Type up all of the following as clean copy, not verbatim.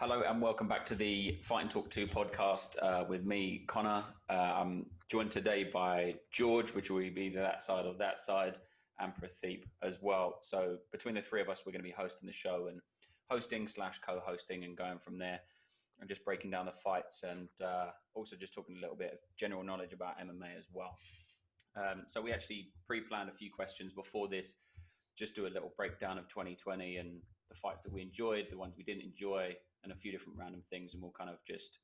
Hello and welcome back to the Fight and Talk 2 podcast with me, Conor. I'm joined today by George, which will be either that side or that side, and Prath as well. So between the three of us, we're going to be hosting the show and hosting/co-hosting and going from there and just breaking down the fights and also just talking a little bit of general knowledge about MMA as well. So we actually pre-planned a few questions before this, just do a little breakdown of 2020 and the fights that we enjoyed, the ones we didn't enjoy, and a few different random things, and we'll kind of just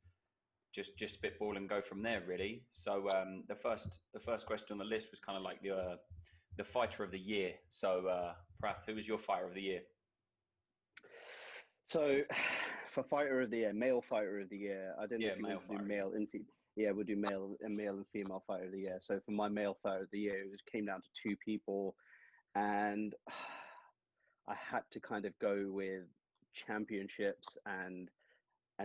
spitball and go from there, really. So the first question on the list was kind of like the fighter of the year. So Prath, who was your fighter of the year? So for fighter of the year, male fighter of the year, I don't know if you want to do male and female. Yeah, we'll do male and female fighter of the year. So for my male fighter of the year, it came down to two people, and I had to kind of go with championships and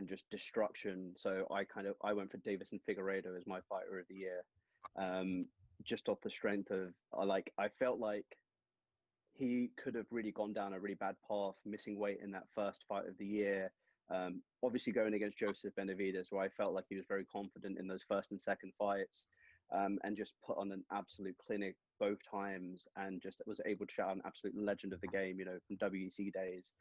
just destruction. So I went for Davison Figueiredo as my fighter of the year, just off the strength of I felt like he could have really gone down a really bad path, missing weight in that first fight of the year. Obviously going against Joseph Benavidez, where I felt like he was very confident in those first and second fights, and just put on an absolute clinic both times, and just was able to shout out an absolute legend of the game, from WEC days.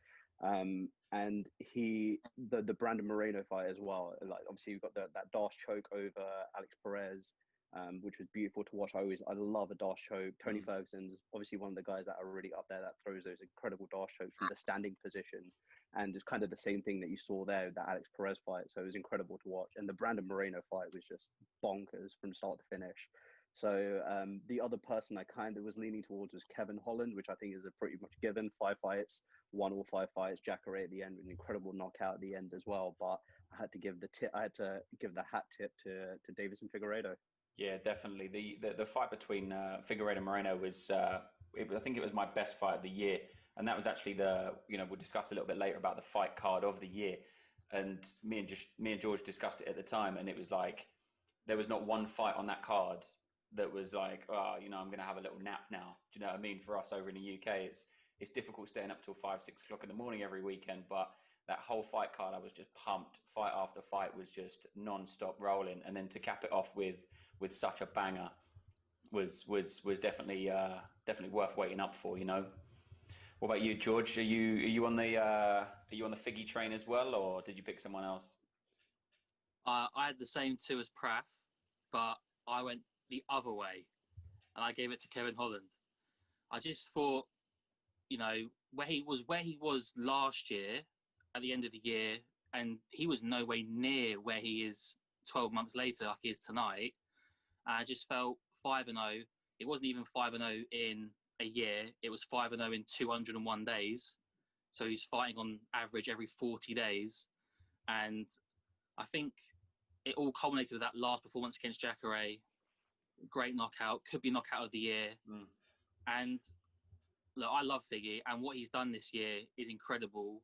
And the Brandon Moreno fight as well. Like, obviously, you've got that Darce choke over Alex Perez, which was beautiful to watch. I love a Darce choke. Tony Ferguson's obviously one of the guys that are really up there that throws those incredible Darce chokes from the standing position, and it's kind of the same thing that you saw there with the Alex Perez fight. So it was incredible to watch, and the Brandon Moreno fight was just bonkers from start to finish. So the other person I kind of was leaning towards was Kevin Holland, which I think is a pretty much given. 5 fights, won all 5 fights. Jacare at the end with an incredible knockout at the end as well. But I had to give the hat tip to Davison Figueiredo. Yeah, definitely. The fight between Figueiredo and Moreno was, I think it was my best fight of the year. And that was actually we'll discuss a little bit later about the fight card of the year. And me and George discussed it at the time. And it was like, there was not one fight on that card that was like, I'm going to have a little nap now. Do you know what I mean? For us over in the UK, it's difficult staying up till 5, 6 o'clock in the morning every weekend. But that whole fight card, I was just pumped. Fight after fight was just non-stop rolling. And then to cap it off with such a banger was definitely worth waiting up for, What about you, George? Are you on the Figgy train as well, or did you pick someone else? I had the same two as Prath, but I went the other way, and I gave it to Kevin Holland. I just thought, where he was last year at the end of the year, and he was no way near where he is 12 months later, like he is tonight. I just felt 5-0. It wasn't even 5-0 in a year. It was 5-0 in 201 days. So he's fighting on average every 40 days. And I think it all culminated with that last performance against Jacare. Great knockout, could be knockout of the year. And look, I love Figgy, and what he's done this year is incredible.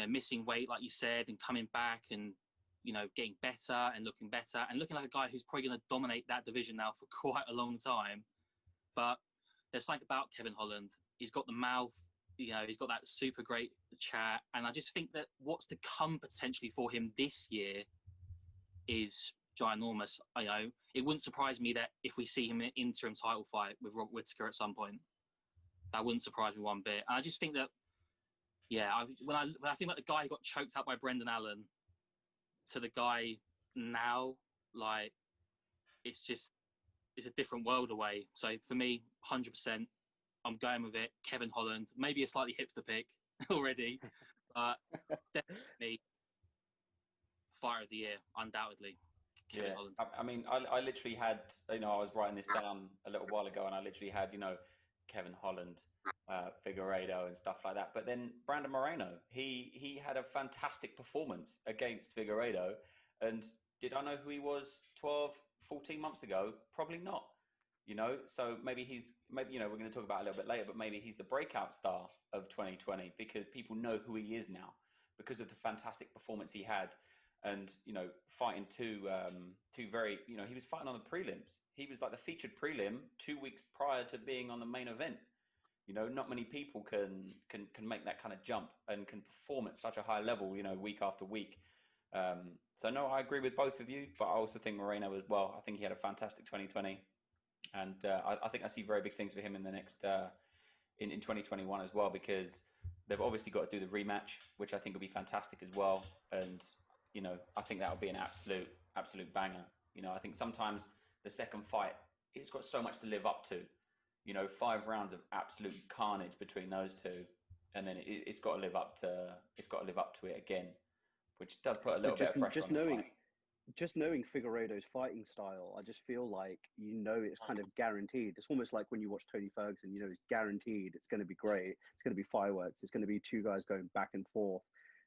Missing weight, like you said, and coming back and, getting better and looking like a guy who's probably going to dominate that division now for quite a long time. But there's something about Kevin Holland. He's got the mouth, he's got that super great chat. And I just think that what's to come potentially for him this year is ginormous. It wouldn't surprise me that if we see him in an interim title fight with Robert Whittaker at some point, that wouldn't surprise me one bit. And I just think that, when I think about the guy who got choked out by Brendan Allen to the guy now, it's a different world away. So for me, 100%, I'm going with it. Kevin Holland, maybe a slightly hipster pick already, but definitely fighter of the year, undoubtedly. Kevin Holland. I mean, I literally had, I was writing this down a little while ago, and I literally had, Kevin Holland, Figueiredo and stuff like that. But then Brandon Moreno, he had a fantastic performance against Figueiredo. And did I know who he was 12, 14 months ago? Probably not. So maybe we're going to talk about it a little bit later, but maybe he's the breakout star of 2020 because people know who he is now because of the fantastic performance he had. And, fighting two very, he was fighting on the prelims. He was like the featured prelim 2 weeks prior to being on the main event. You know, not many people can make that kind of jump and can perform at such a high level, you know, week after week. So no, I agree with both of you, but I also think Moreno as well. I think he had a fantastic 2020, and I think I see very big things for him in the next in 2021 as well, because they've obviously got to do the rematch, which I think will be fantastic as well. And you know, I think that will be an absolute banger. You know, I think sometimes the second fight, it's got so much to live up to. You know, 5 rounds of absolute carnage between those two, and then it's got to live up to it again, which does put a little bit of pressure on the fight. Just knowing Figueiredo's fighting style, I just feel like, you know, it's kind of guaranteed. It's almost like when you watch Tony Ferguson, you know, it's guaranteed it's going to be great. It's going to be fireworks. It's going to be 2 guys going back and forth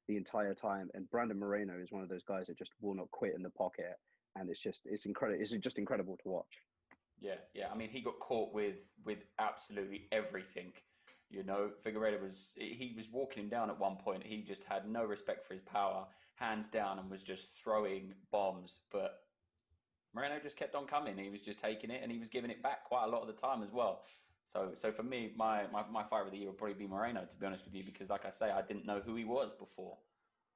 the entire time. And Brandon Moreno is one of those guys that just will not quit in the pocket. And it's incredible. It's just incredible to watch. Yeah. I mean, he got caught with absolutely everything. You know, Figueiredo he was walking him down at one point. He just had no respect for his power, hands down, and was just throwing bombs. But Moreno just kept on coming. He was just taking it, and he was giving it back quite a lot of the time as well. So for me, my fighter of the year would probably be Moreno, to be honest with you, because like I say, I didn't know who he was before.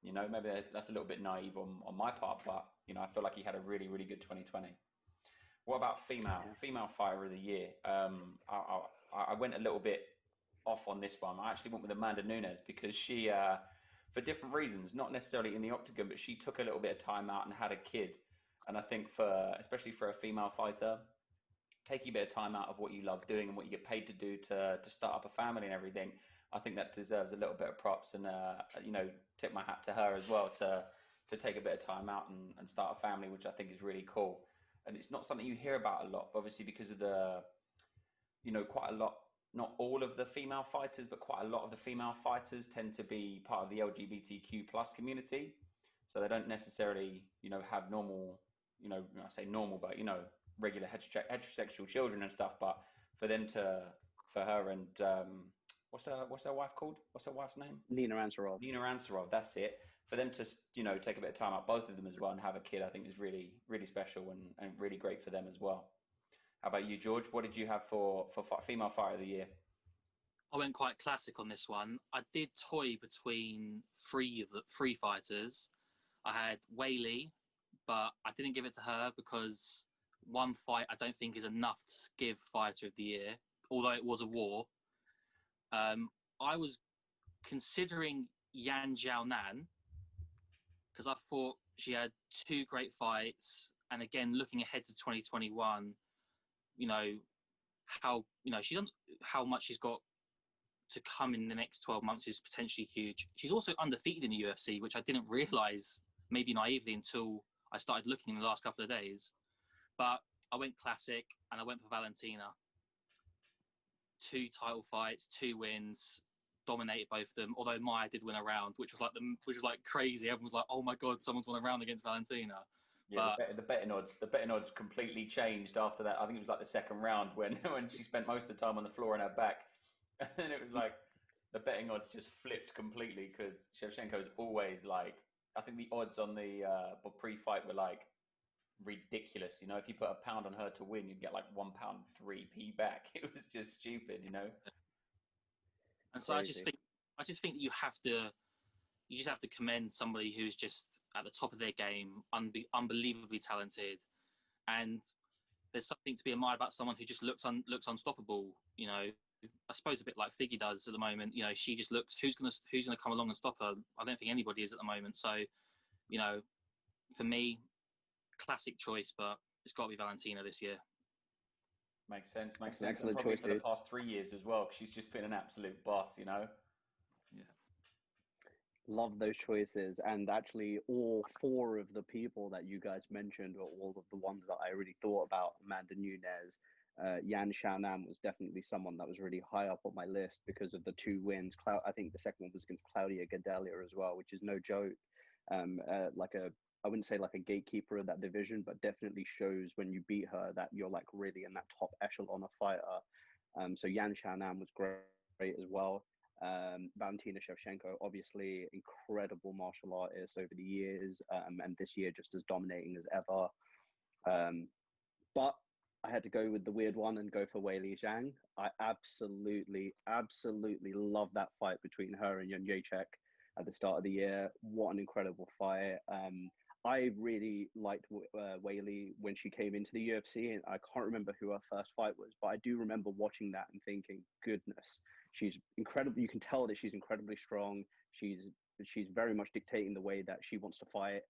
You know, maybe that's a little bit naive on my part, but you know, I feel like he had a really, really good 2020. What about female fighter of the year? I went a little bit off on this one. I actually went with Amanda Nunes because she, for different reasons, not necessarily in the octagon, but she took a little bit of time out and had a kid. And I think especially for a female fighter, taking a bit of time out of what you love doing and what you get paid to do to start up a family and everything, I think that deserves a little bit of props. And you know, tip my hat to her as well to take a bit of time out and start a family, which I think is really cool. And it's not something you hear about a lot, obviously, because of quite a lot. Not all of the female fighters, but quite a lot of the female fighters tend to be part of the LGBTQ plus community. So they don't necessarily, you know, have normal, you know, I say normal, but, you know, regular heterosexual children and stuff. But for her and, what's her wife called? What's her wife's name? Nina Ansarov, that's it. For them to, you know, take a bit of time out, both of them as well, and have a kid, I think is really, really special and really great for them as well. How about you, George? What did you have for female fighter of the year? I went quite classic on this one. I did toy between three fighters. I had Whaley, but I didn't give it to her because one fight I don't think is enough to give fighter of the year, although it was a war. I was considering Yan Xiaonan because I thought she had 2 great fights, and again, looking ahead to 2021. You know, how much she's got to come in the next 12 months is potentially huge. She's also undefeated in the UFC, which I didn't realize, maybe naively, until I started looking in the last couple of days. But I went classic and I went for Valentina. 2 title fights, 2 wins, dominated both of them. Although Maya did win a round, which was like crazy. Everyone was like, "Oh my god, someone's won a round against Valentina." Yeah, the betting odds completely changed after that. I think it was like the second round when she spent most of the time on the floor on her back, and then it was like the betting odds just flipped completely because Shevchenko's always like, I think the odds on the pre-fight were like ridiculous. You know, if you put £1 on her to win, you'd get like £1.03p back. It was just stupid, you know. And so crazy. I just think that you just have to commend somebody who's just at the top of their game, unbelievably talented, and there's something to be admired about someone who just looks unstoppable. You know, I suppose a bit like Figgy does at the moment. You know, she just looks, who's gonna come along and stop her? I don't think anybody is at the moment. So, you know, for me, classic choice, but it's got to be Valentina this year. Makes sense. Excellent probably choice for the past 3 years as well, because she's just been an absolute boss. You know. Love those choices, and actually all 4 of the people that you guys mentioned were all of the ones that I really thought about. Amanda Nunes, Yan Xiaonan was definitely someone that was really high up on my list because of the 2 wins. I think the second one was against Claudia Gadelha as well, which is no joke. I wouldn't say like a gatekeeper of that division, but definitely shows when you beat her that you're like really in that top echelon of fighter. So Yan Xiaonan was great as well. Valentina Shevchenko, obviously incredible martial artist over the years, and this year just as dominating as ever. But I had to go with the weird one and go for Weili Zhang. I absolutely love that fight between her and Jędrzejczyk at the start of the year. What an incredible fight. I really liked Weili when she came into the UFC, and I can't remember who her first fight was, but I do remember watching that and thinking, goodness, she's incredible. You can tell that she's incredibly strong. She's very much dictating the way that she wants to fight.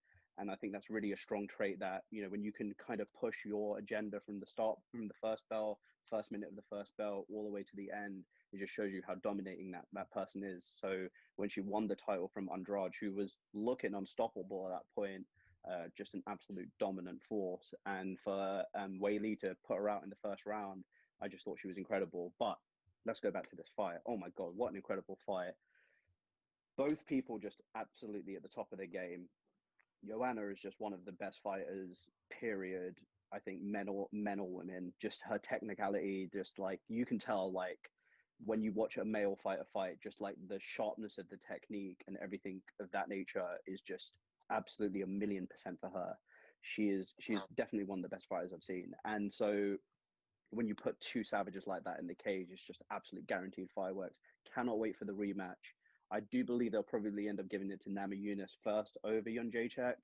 And I think that's really a strong trait that, you know, when you can kind of push your agenda from the start, from the first bell, first minute of the first bell, all the way to the end, it just shows you how dominating that person is. So when she won the title from Andrade, who was looking unstoppable at that point, just an absolute dominant force. And for Weili to put her out in the first round, I just thought she was incredible. But let's go back to this fight. Oh my God, what an incredible fight. Both people just absolutely at the top of their game. Joanna is just one of the best fighters, period. I think men or women, just her technicality, just like you can tell, like when you watch a male fighter fight, just like the sharpness of the technique and everything of that nature is just absolutely 1,000,000% for her. She's definitely one of the best fighters I've seen. And so when you put two savages like that in the cage, it's just absolute guaranteed fireworks. Cannot wait for the rematch. I do believe they'll probably end up giving it to Namajunas first over Jędrzejczyk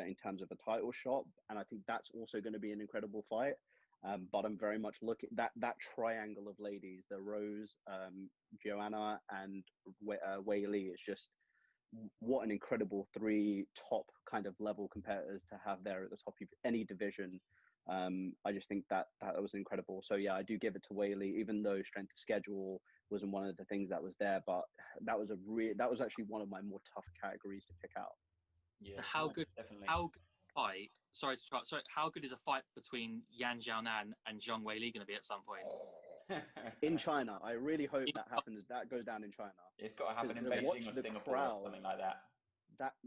in terms of a title shot, and I think that's also going to be an incredible fight. But I'm very much looking that triangle of ladies, the Rose, Joanna, and Weili is just what an incredible three top kind of level competitors to have there at the top of any division. I just think that was incredible. So yeah, I do give it to Weili, even though strength of schedule wasn't one of the things that was there, but that was actually one of my more tough categories to pick out. Yeah, how good fight? Sorry, how good is a fight between Yan Xiaonan and Zhang Weili going to be at some point? In China, I really hope that happens. That goes down in China. It's got to happen in Beijing or Singapore or something like that.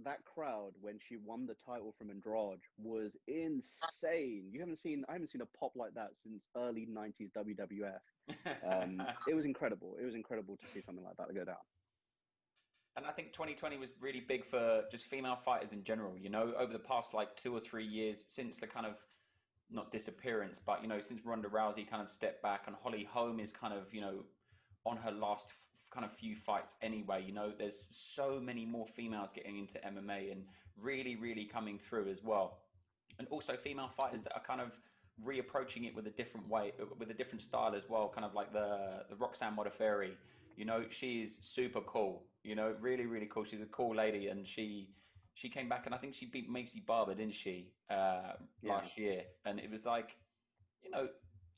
That crowd when she won the title from Andrade was insane. I haven't seen a pop like that since early 90s WWF. It was incredible. It was incredible to see something like that go down. And I think 2020 was really big for just female fighters in general. You know, over the past like 2 or 3 years since the kind of not disappearance, but you know, since Ronda Rousey kind of stepped back and Holly Holm is kind of, you know, on her last kind of few fights anyway. You know, there's so many more females getting into MMA and really coming through as well. And also female fighters that are kind of reapproaching it with a different way, with a different style as well. Kind of like the Roxanne Modafferi. You know, she is super cool. You know, really cool. She's a cool lady, and she came back, and I think she beat Macy Barber, didn't she, last year? And it was like, you know,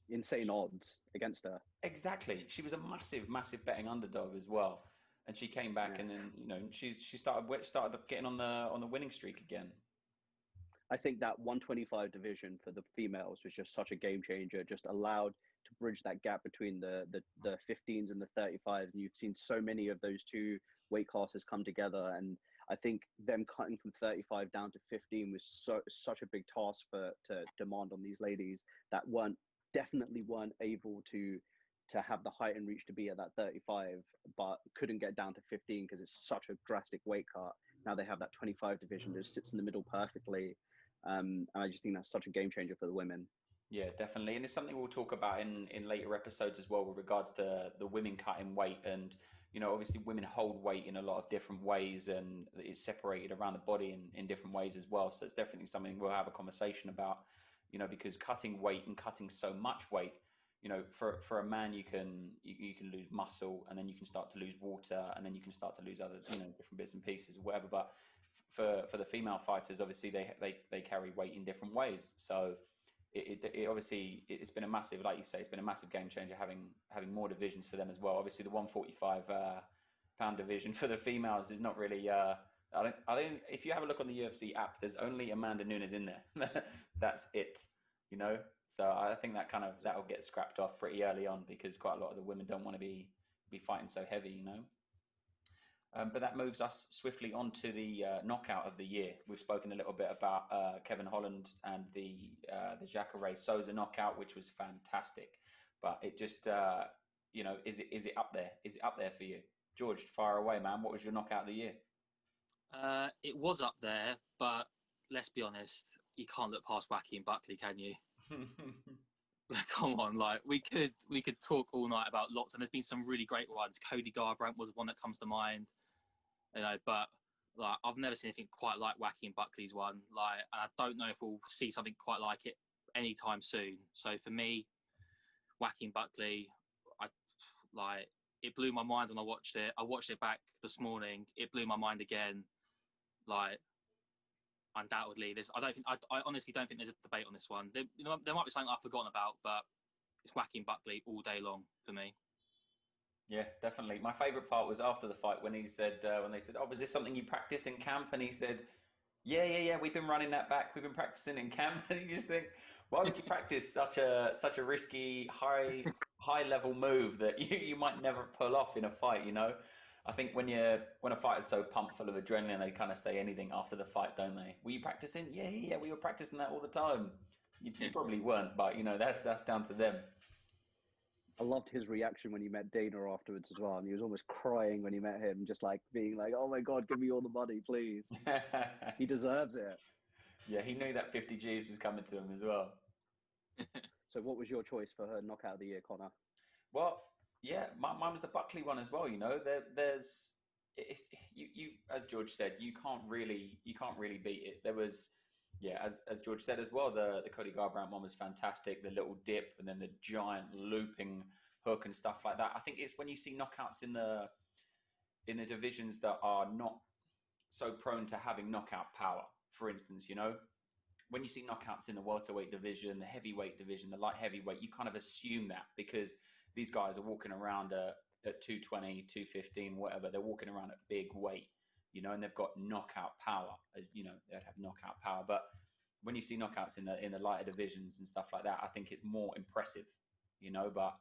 insane odds against her. Exactly. She was a massive betting underdog as well, and she came back, and then you know she started getting on the winning streak again. I think that 125 division for the females was just such a game changer. Just allowed to bridge that gap between the 15s and the 35s, and you've seen so many of those two weight classes come together. And I think them cutting from 35 down to 15 was such a big task to demand on these ladies that definitely weren't able to have the height and reach to be at that 35, but couldn't get down to 15 because it's such a drastic weight cut. Now they have that 25 division that sits in the middle perfectly. And I just think that's such a game changer for the women. Yeah, definitely. And it's something we'll talk about in later episodes as well with regards to the women cutting weight. And, you know, obviously women hold weight in a lot of different ways, and it's separated around the body in different ways as well. So it's definitely something we'll have a conversation about, you know, because cutting weight and cutting so much weight, you know, for a man, you can lose muscle, and then you can start to lose water, and then you can start to lose other, you know, different bits and pieces or whatever. But for the female fighters, obviously they carry weight in different ways. So it obviously it's been a massive, like you say, it's been a massive game changer having more divisions for them as well. Obviously the 145 pound division for the females is not really. I don't. If you have a look on the UFC app, there's only Amanda Nunes in there. That's it. You know. So I think that'll get scrapped off pretty early on because quite a lot of the women don't want to be fighting so heavy. You know. But that moves us swiftly on to the knockout of the year. We've spoken a little bit about Kevin Holland and the Jacare Souza knockout, which was fantastic. But it just, you know, is it up there? Is it up there for you? George, fire away, man. What was your knockout of the year? It was up there, but let's be honest, you can't look past Wacky and Buckley, can you? come on, like we could talk all night about lots, and there's been some really great ones. Cody Garbrandt was one that comes to mind, you know, but like I've never seen anything quite like Wacky Buckley's one. Like, and I don't know if we'll see something quite like it anytime soon. So for me, Wacky Buckley, it blew my mind when I watched it. I watched it back this morning. It blew my mind again. Like, undoubtedly, I honestly don't think there's a debate on this one. There might be something I've forgotten about, but it's Wacky Buckley all day long for me. Yeah, definitely. My favourite part was after the fight when he said, when they said, "Oh, was this something you practice in camp?" And he said, "Yeah. We've been running that back. We've been practicing in camp." And you just think, why would you practice such a risky high level move that you might never pull off in a fight? You know, I think when a fighter's so pumped full of adrenaline, they kind of say anything after the fight, don't they? Were you practicing? Yeah. We were practicing that all the time. You probably weren't, but you know that's down to them. I loved his reaction when he met Dana afterwards as well, and he was almost crying when he met him, just like being like, "Oh my God, give me all the money, please." He deserves it. Yeah, he knew that 50 G's was coming to him as well. So what was your choice for her knockout of the year, Conor? Well, yeah, mine was the Buckley one as well. You know, you as George said, you can't really beat it. There was, yeah, as George said as well, the Cody Garbrandt one was fantastic. The little dip and then the giant looping hook and stuff like that. I think it's when you see knockouts in the divisions that are not so prone to having knockout power. For instance, you know, when you see knockouts in the welterweight division, the heavyweight division, the light heavyweight, you kind of assume that because these guys are walking around at 220, 215, whatever. They're walking around at big weight, you know, and they've got knockout power. You know, they'd have knockout power. But when you see knockouts in the lighter divisions and stuff like that, I think it's more impressive, you know. But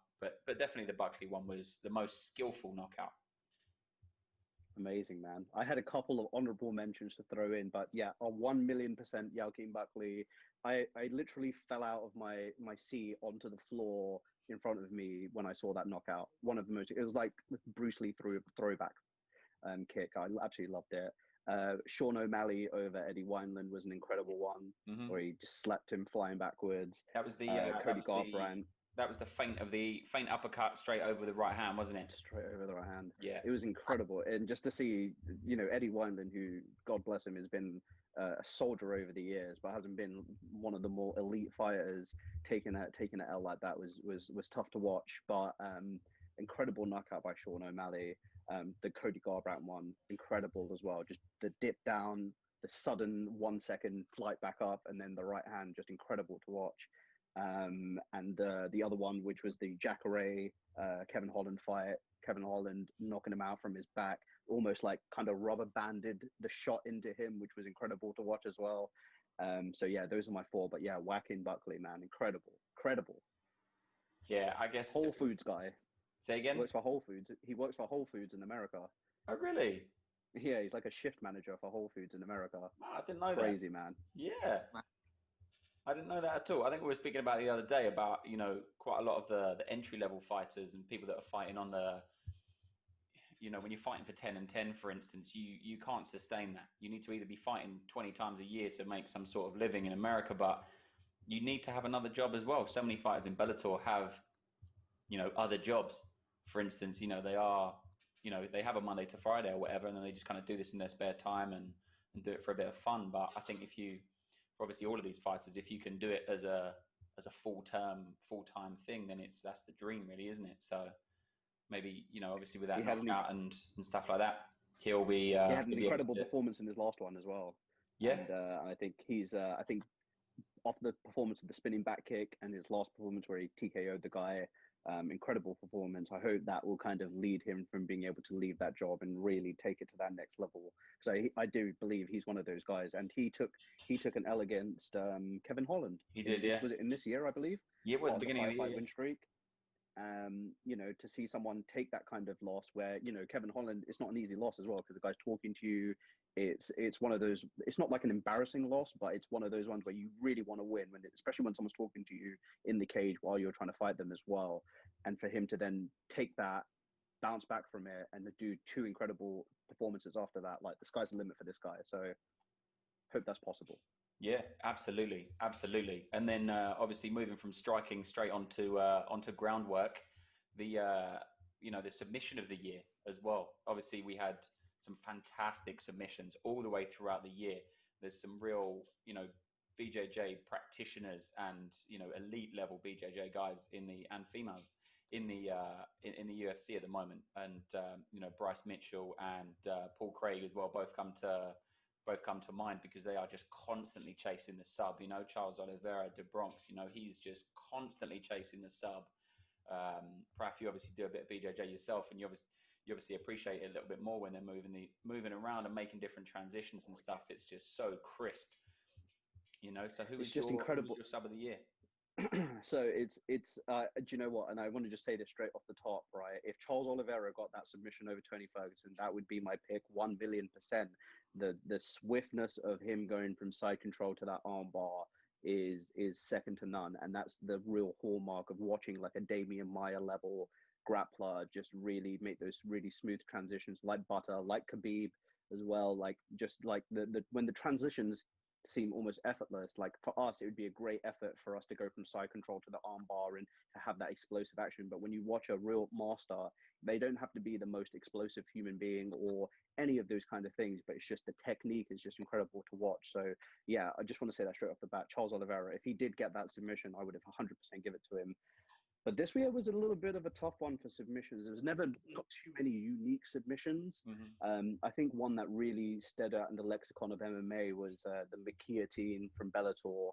definitely the Buckley one was the most skillful knockout. Amazing, man. I had a couple of honourable mentions to throw in, but yeah, a 1,000,000% Joaquin Buckley. I literally fell out of my seat onto the floor in front of me when I saw that knockout. One of the most, it was like Bruce Lee throwback kick. I absolutely loved it. Sean O'Malley over Eddie Wineland was an incredible one, where he just slapped him flying backwards. That was the Cody Garbrandt. That was the feint uppercut straight over the right hand, wasn't it? Straight over the right hand. Yeah. It was incredible. And just to see, you know, Eddie Wineland, who, God bless him, has been a soldier over the years, but hasn't been one of the more elite fighters, taking an L like that was tough to watch. But incredible knockout by Sean O'Malley. The Cody Garbrandt one, incredible as well. Just the dip down, the sudden 1 second flight back up, and then the right hand, just incredible to watch. And the other one, which was the Jacare Kevin Holland fight, Kevin Holland knocking him out from his back, almost like kind of rubber banded the shot into him, which was incredible to watch as well. So yeah, those are my four. But yeah, Joaquin Buckley, man, incredible. Yeah, I guess Whole Foods guy. Say again. He works for Whole Foods. He works for Whole Foods in America. Oh, really? Yeah, he's like a shift manager for Whole Foods in America. Oh, I didn't know that. Crazy, man. Yeah. I didn't know that at all. I think we were speaking about it the other day about, you know, quite a lot of the entry-level fighters and people that are fighting on the, you know, when you're fighting for 10 and 10, for instance, you can't sustain that. You need to either be fighting 20 times a year to make some sort of living in America, but you need to have another job as well. So many fighters in Bellator have, you know, other jobs. For instance, you know, they have a Monday to Friday or whatever, and then they just kind of do this in their spare time and do it for a bit of fun. But I think for obviously all of these fighters, if you can do it as a full-time thing, then that's the dream, really, isn't it? So maybe, you know, obviously with that knockout and stuff like that, he'll be. He had an incredible performance in his last one as well. Yeah, and I think he's. I think off the performance of the spinning back kick and his last performance where he TKO'd the guy, incredible performance. I hope that will kind of lead him from being able to leave that job and really take it to that next level. Because I do believe he's one of those guys, and he took an L against Kevin Holland. He did, yeah. Was it in this year, I believe? Yeah, it was the beginning of the year. Win streak. You know, to see someone take that kind of loss where, you know, Kevin Holland, it's not an easy loss as well, because the guy's talking to you. It's one of those, it's not like an embarrassing loss, but it's one of those ones where you really want to win, especially when someone's talking to you in the cage while you're trying to fight them as well. And for him to then take that, bounce back from it, and to do two incredible performances after that, like the sky's the limit for this guy. So hope that's possible. Yeah, absolutely, absolutely. And then obviously moving from striking straight onto groundwork, the the submission of the year as well. Obviously, we had some fantastic submissions all the way throughout the year. There's some real BJJ practitioners and elite level BJJ guys in the and females in the in the UFC at the moment, and Bryce Mitchell and Paul Craig as well both come to mind because they are just constantly chasing the sub. Charles Oliveira de Bronx, he's just constantly chasing the sub. Prath, you obviously do a bit of BJJ yourself, and you obviously appreciate it a little bit more when they're moving around and making different transitions and stuff. It's just so crisp, So who was your sub of the year? So it's do you know what? And I want to just say this straight off the top, right? If Charles Oliveira got that submission over Tony Ferguson, that would be my pick 1,000,000%. The swiftness of him going from side control to that arm bar is second to none, and that's the real hallmark of watching like a Damian Maia level grappler just really make those really smooth transitions, like Butter, like Khabib as well. Like just like the when the transitions seem almost effortless. Like for us, it would be a great effort for us to go from side control to the arm bar and to have that explosive action. But when you watch a real master, they don't have to be the most explosive human being or any of those kind of things, but it's just the technique is just incredible to watch. So yeah, I just want to say that straight off the bat. Charles Oliveira, if he did get that submission, I would have 100% give it to him. But this year was a little bit of a tough one for submissions. There was not too many unique submissions. Mm-hmm. I think one that really stood out in the lexicon of MMA was the McGuillotine from Bellator,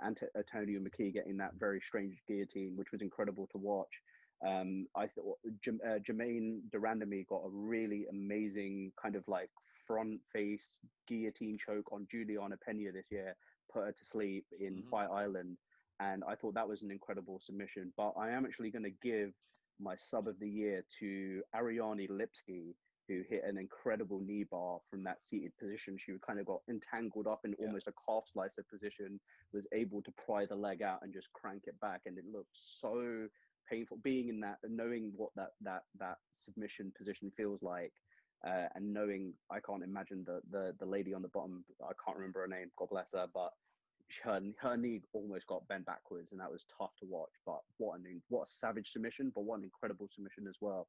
Antonio McKee getting that very strange guillotine, which was incredible to watch. I thought Jermaine Durandamy got a really amazing kind of like front face guillotine choke on Juliana Pena this year, put her to sleep in Mm-hmm. Fight Island. And I thought that was an incredible submission. But I am actually going to give my sub of the year to Ariane Lipski, who hit an incredible knee bar from that seated position. She kind of got entangled up in almost a calf slicer position, was able to pry the leg out and just crank it back. And it looked so painful being in that and knowing what that submission position feels like. And knowing, I can't imagine the lady on the bottom, I can't remember her name, God bless her, but her knee almost got bent backwards, and that was tough to watch. But what a savage submission, but what an incredible submission as well.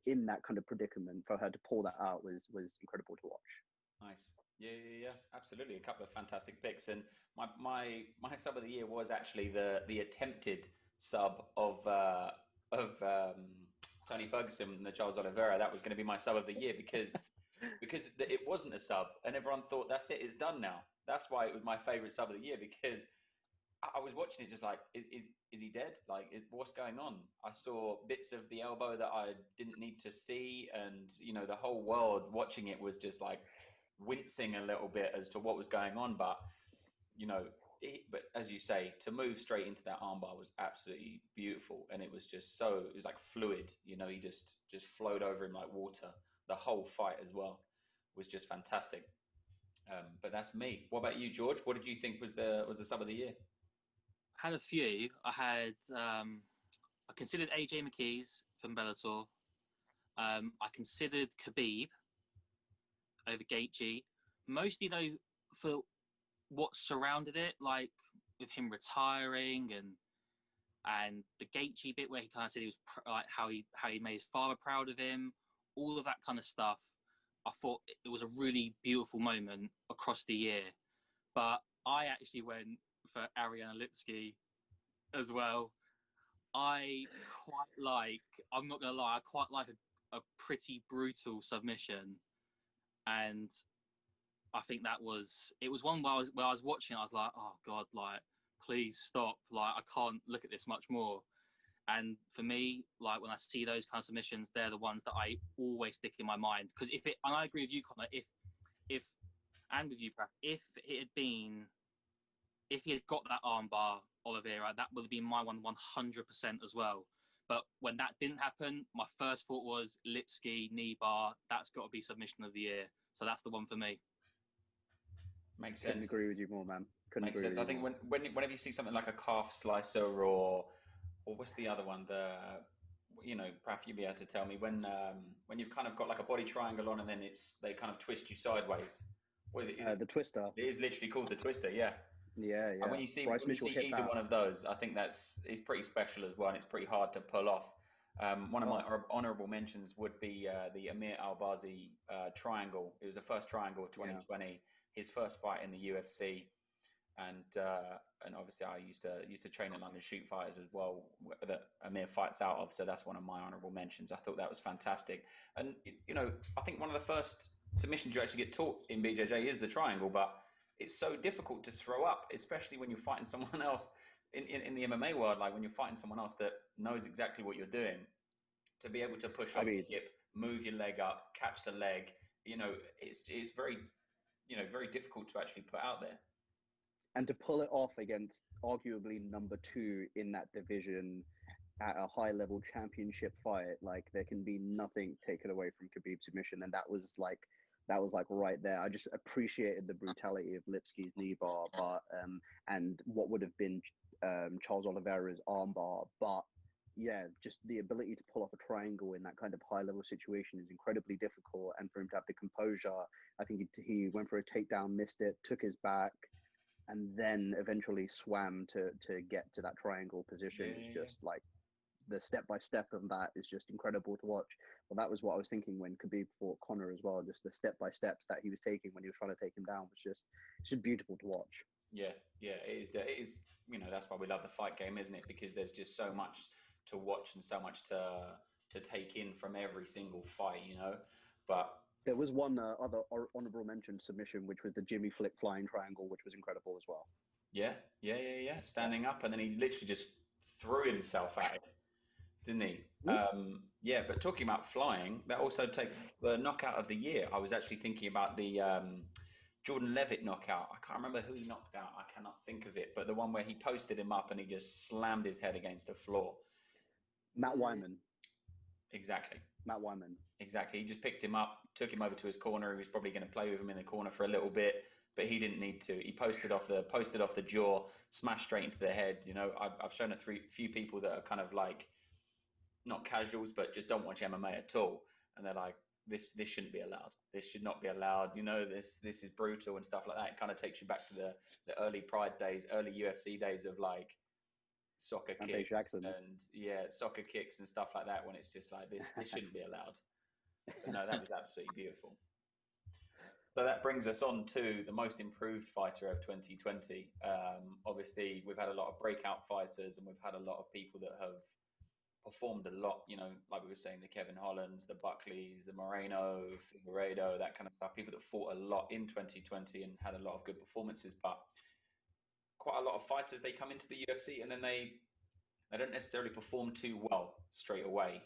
In that kind of predicament, for her to pull that out was incredible to watch. Nice. Yeah, absolutely. A couple of fantastic picks, and my sub of the year was actually the attempted sub of Tony Ferguson, the Charles Oliveira. That was going to be my sub of the year because it wasn't a sub, and everyone thought that's it, it's done now. That's why it was my favorite sub of the year, because I was watching it just like, is he dead? Like, what's going on? I saw bits of the elbow that I didn't need to see, and the whole world watching it was just like wincing a little bit as to what was going on. But but as you say, to move straight into that armbar was absolutely beautiful, and it was like fluid. He just flowed over him like water. The whole fight as well was just fantastic. But that's me. What about you, George? What did you think was the sub of the year? I had a few. I considered AJ McKee's from Bellator. I considered Khabib over Gaethje, mostly though for what surrounded it, like with him retiring and the Gaethje bit where he kind of said he was like how he made his father proud of him, all of that kind of stuff. I thought it was a really beautiful moment across the year. But I actually went for Ariane Lipski as well. I'm not going to lie, I quite like a pretty brutal submission. And I think it was one where I was watching it, I was like, oh God, like, please stop. Like, I can't look at this much more. And for me, like when I see those kind of submissions, they're the ones that I always stick in my mind. Because and I agree with you, Conor, and with you, Prath, if he had got that armbar, Oliveira, that would have been my one 100% as well. But when that didn't happen, my first thought was Lipski, knee bar, that's got to be submission of the year. So that's the one for me. Makes sense. Couldn't agree with you more, man. Makes sense. I think whenever you see something like a calf slicer or what's the other one? Prath, you'd be able to tell me when you've kind of got like a body triangle on and then they kind of twist you sideways. What is it? Is it the Twister? It is literally called the Twister. Yeah. Yeah. And when you see either that. one of those, I think it's pretty special as well, and it's pretty hard to pull off. One of my honourable mentions would be the Amir Albazi triangle. It was the first triangle of 2020. Yeah. His first fight in the UFC, and obviously I used to train in London shoot fighters as well that Amir fights out of. So that's one of my honourable mentions. I thought that was fantastic. And I think one of the first submissions you actually get taught in BJJ is the triangle, but it's so difficult to throw up, especially when you're fighting someone else in the MMA world. Like when you're fighting someone else that knows exactly what you're doing, to be able to push off the hip, move your leg up, catch the leg, it's very, very difficult to actually put out there. And to pull it off against arguably number 2 in that division at a high-level championship fight, like there can be nothing taken away from Khabib's submission, and that was like right there. I just appreciated the brutality of Lipski's knee bar, but and what would have been Charles Oliveira's armbar, but yeah, just the ability to pull off a triangle in that kind of high-level situation is incredibly difficult, and for him to have the composure, I think he went for a takedown, missed it, took his back, and then eventually swam to get to that triangle position. It's just like the step-by-step of that is just incredible to watch. Well, that was what I was thinking when Khabib fought Conor as well. Just the step-by-steps that he was taking when he was trying to take him down was just beautiful to watch. Yeah, it is. It is. That's why we love the fight game, isn't it? Because there's just so much to watch and so much to take in from every single fight. But there was one other honourable mention submission, which was the Jimmy Flick flying triangle, which was incredible as well. Yeah. Standing up, and then he literally just threw himself at it, didn't he? Mm-hmm. But talking about flying, that also takes the knockout of the year. I was actually thinking about the Jordan Levitt knockout. I can't remember who he knocked out. I cannot think of it. But the one where he posted him up and he just slammed his head against the floor. Matt Wyman. Exactly. Matt Wyman. Exactly. He just picked him up, took him over to his corner. He was probably going to play with him in the corner for a little bit, but he didn't need to. He posted off the jaw, smashed straight into the head. I've shown a few people that are kind of like not casuals, but just don't watch MMA at all, and they're like, this shouldn't be allowed. This should not be allowed. This is brutal and stuff like that. It kind of takes you back to the early Pride days, early UFC days of like soccer kicks soccer kicks and stuff like that, when it's just like this shouldn't be allowed. But no, that was absolutely beautiful. So that brings us on to the most improved fighter of 2020. Obviously, we've had a lot of breakout fighters, and we've had a lot of people that have performed a lot, like we were saying, the Kevin Hollands, the Buckleys, the Moreno, Figueiredo, that kind of stuff. People that fought a lot in 2020 and had a lot of good performances, but quite a lot of fighters, they come into the UFC and then they don't necessarily perform too well straight away,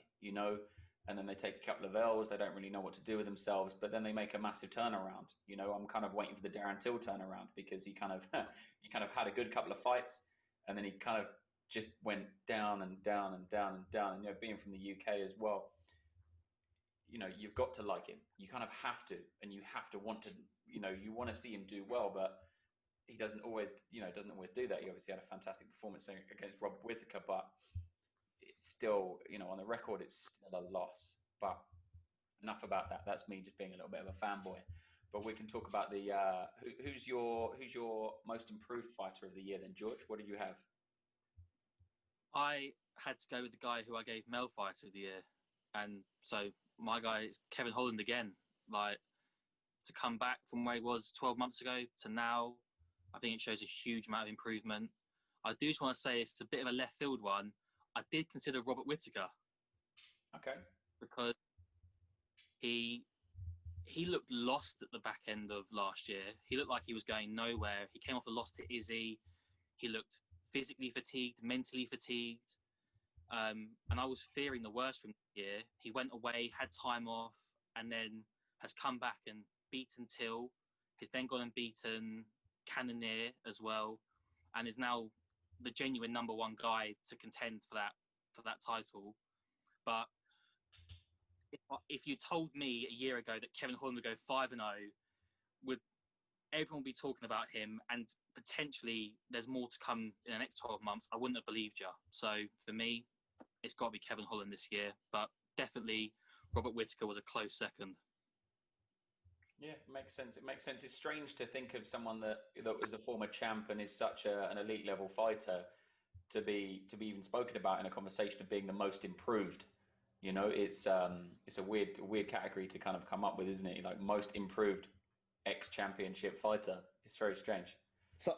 and then they take a couple of L's. They don't really know what to do with themselves, but then they make a massive turnaround. I'm kind of waiting for the Darren Till turnaround, because he kind of had a good couple of fights, and then he kind of just went down and down and down and down. And being from the UK as well, you've got to like him. You kind of have to, and you have to want to. You want to see him do well, but he doesn't always do that. He obviously had a fantastic performance against Rob Whittaker, but it's still, on the record, it's still a loss. But enough about that. That's me just being a little bit of a fanboy. But we can talk about the who's your most improved fighter of the year then, George? What did you have? I had to go with the guy who I gave Male Fighter of the Year, and so my guy is Kevin Holland again. Like, to come back from where he was 12 months ago to now, I think it shows a huge amount of improvement. I do just want to say it's a bit of a left field one. I did consider Robert Whittaker. Okay. Because he looked lost at the back end of last year. He looked like he was going nowhere. He came off a loss to Izzy. He looked physically fatigued, mentally fatigued. And I was fearing the worst from the year. He went away, had time off, and then has come back and beaten Till. He's then gone and beaten Cannonier as well, and is now the genuine number one guy to contend for that title. But if you told me a year ago that Kevin Holland would go 5-0, would everyone be talking about him, and potentially there's more to come in the next 12 months, I wouldn't have believed you. So for me, it's got to be Kevin Holland this year, but definitely Robert Whittaker was a close second. Yeah, it makes sense. It makes sense. It's strange to think of someone that was a former champ and is such an elite level fighter to be even spoken about in a conversation of being the most improved. You know, it's a weird category to kind of come up with, isn't it? Like most improved ex-championship fighter. It's very strange. So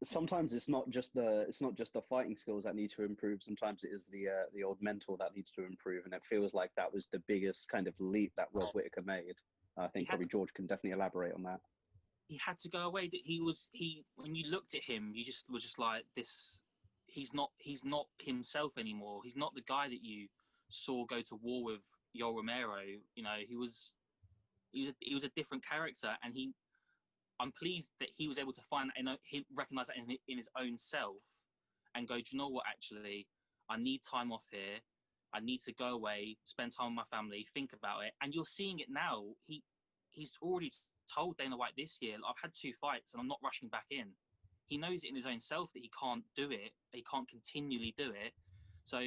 sometimes it's not just the fighting skills that need to improve. Sometimes it is the old mental that needs to improve, and it feels like that was the biggest kind of leap that Rob Whittaker made. I think probably George can definitely elaborate on that. He had to go away. That he when you looked at him, you just were just like this. He's not himself anymore. He's not the guy that you saw go to war with Yoel Romero. You know, he was a different character, and I'm pleased that he was able to find that, he recognise that in his own self, and go, do you know what? Actually, I need time off here. I need to go away, spend time with my family, think about it. And you're seeing it now. He's already told Dana White this year, I've had 2 fights and I'm not rushing back in. He knows it in his own self that he can't do it. He can't continually do it. So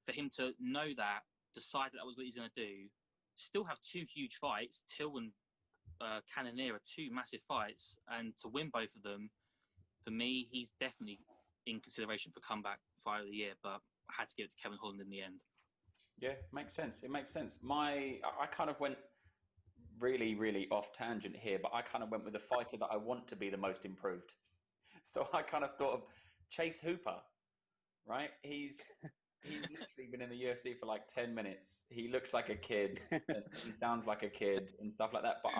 for him to know that, decide that was what he's going to do, still have 2 huge fights, Till and Cannonier are 2 massive fights, and to win both of them, for me, he's definitely in consideration for comeback fighter of the year, but I had to give it to Kevin Holland in the end. Yeah, makes sense. It makes sense. I kind of went really off tangent here, but I kind of went with the fighter that I want to be the most improved. So I kind of thought of Chase Hooper, right? He's literally been in the UFC for like 10 minutes. He looks like a kid and he sounds like a kid and stuff like that. But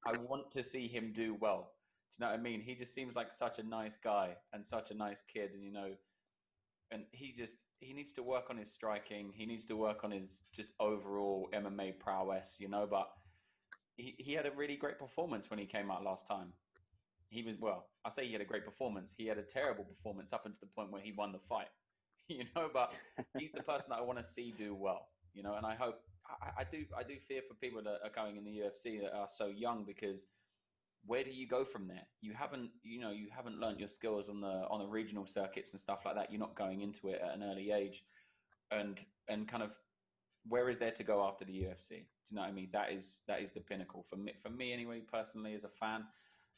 I want to see him do well. Do you know what I mean? He just seems like such a nice guy and such a nice kid, and and he needs to work on his striking. He needs to work on his just overall MMA prowess, but he had a really great performance when he came out last time. I say he had a great performance. He had a terrible performance up until the point where he won the fight, but he's the person that I want to see do well, and I hope, I do fear for people that are going in the UFC that are so young, because where do you go from there? You haven't learned your skills on the regional circuits and stuff like that. You're not going into it at an early age, and kind of, where is there to go after the UFC? Do you know what I mean? That is the pinnacle for me anyway, personally, as a fan.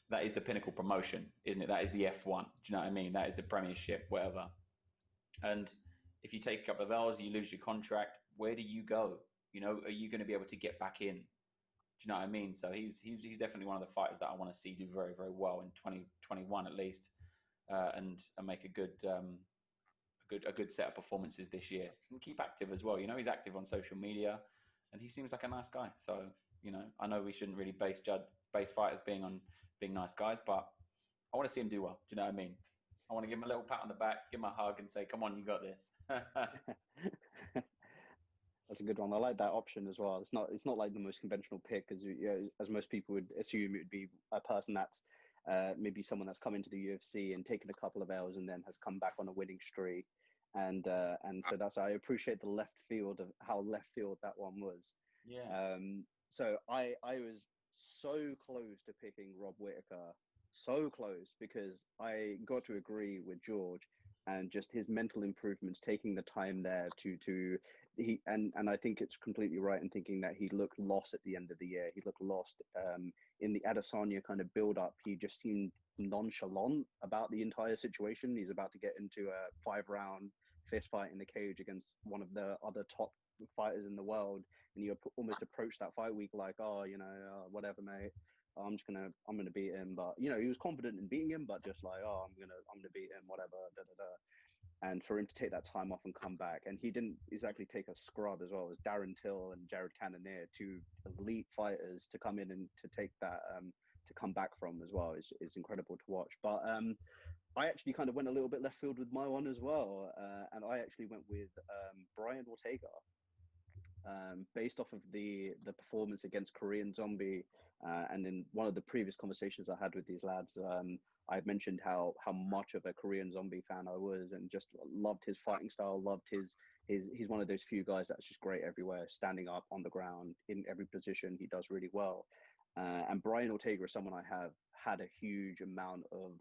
That is the pinnacle promotion, isn't it? That is the F1. Do you know what I mean? That is the Premiership, whatever. And if you take a couple of hours, you lose your contract. Where do you go? Are you going to be able to get back in? Do you know what I mean? So he's definitely one of the fighters that I want to see do very, very well in 2021 at least, and make a good set of performances this year, and keep active as well. He's active on social media, and he seems like a nice guy. So I know we shouldn't really base fighters being nice guys, but I want to see him do well. Do you know what I mean? I want to give him a little pat on the back, give him a hug, and say, "Come on, you got this." That's a good one. I like that option as well. It's not like the most conventional pick, as most people would assume. It would be a person that's maybe someone that's come into the UFC and taken a couple of L's and then has come back on a winning streak. And so I appreciate the left field of how left field that one was. Yeah. So I was so close to picking Rob Whittaker, so close, because I got to agree with George, and just his mental improvements, taking the time there and I think it's completely right in thinking that he looked lost at the end of the year. He looked lost in the Adesanya kind of build up. He just seemed nonchalant about the entire situation. He's about to get into a 5-round fist fight in the cage against one of the other top fighters in the world, and you almost approach that fight week like, whatever, mate. I'm gonna beat him. But he was confident in beating him, but just like, I'm gonna beat him, whatever. And for him to take that time off and come back, and he didn't exactly take a scrub as well. It was Darren Till and Jared Cannonier, 2 elite fighters, to come in and to take that to come back from as well. Is incredible to watch. But I actually kind of went a little bit left field with my one as well, and I actually went with Brian Ortega. Based off of the performance against Korean Zombie, and in one of the previous conversations I had with these lads, I had mentioned how much of a Korean Zombie fan I was, and just loved his fighting style, loved he's one of those few guys that's just great everywhere, standing up on the ground in every position. He does really well. And Brian Ortega is someone I have had a huge amount of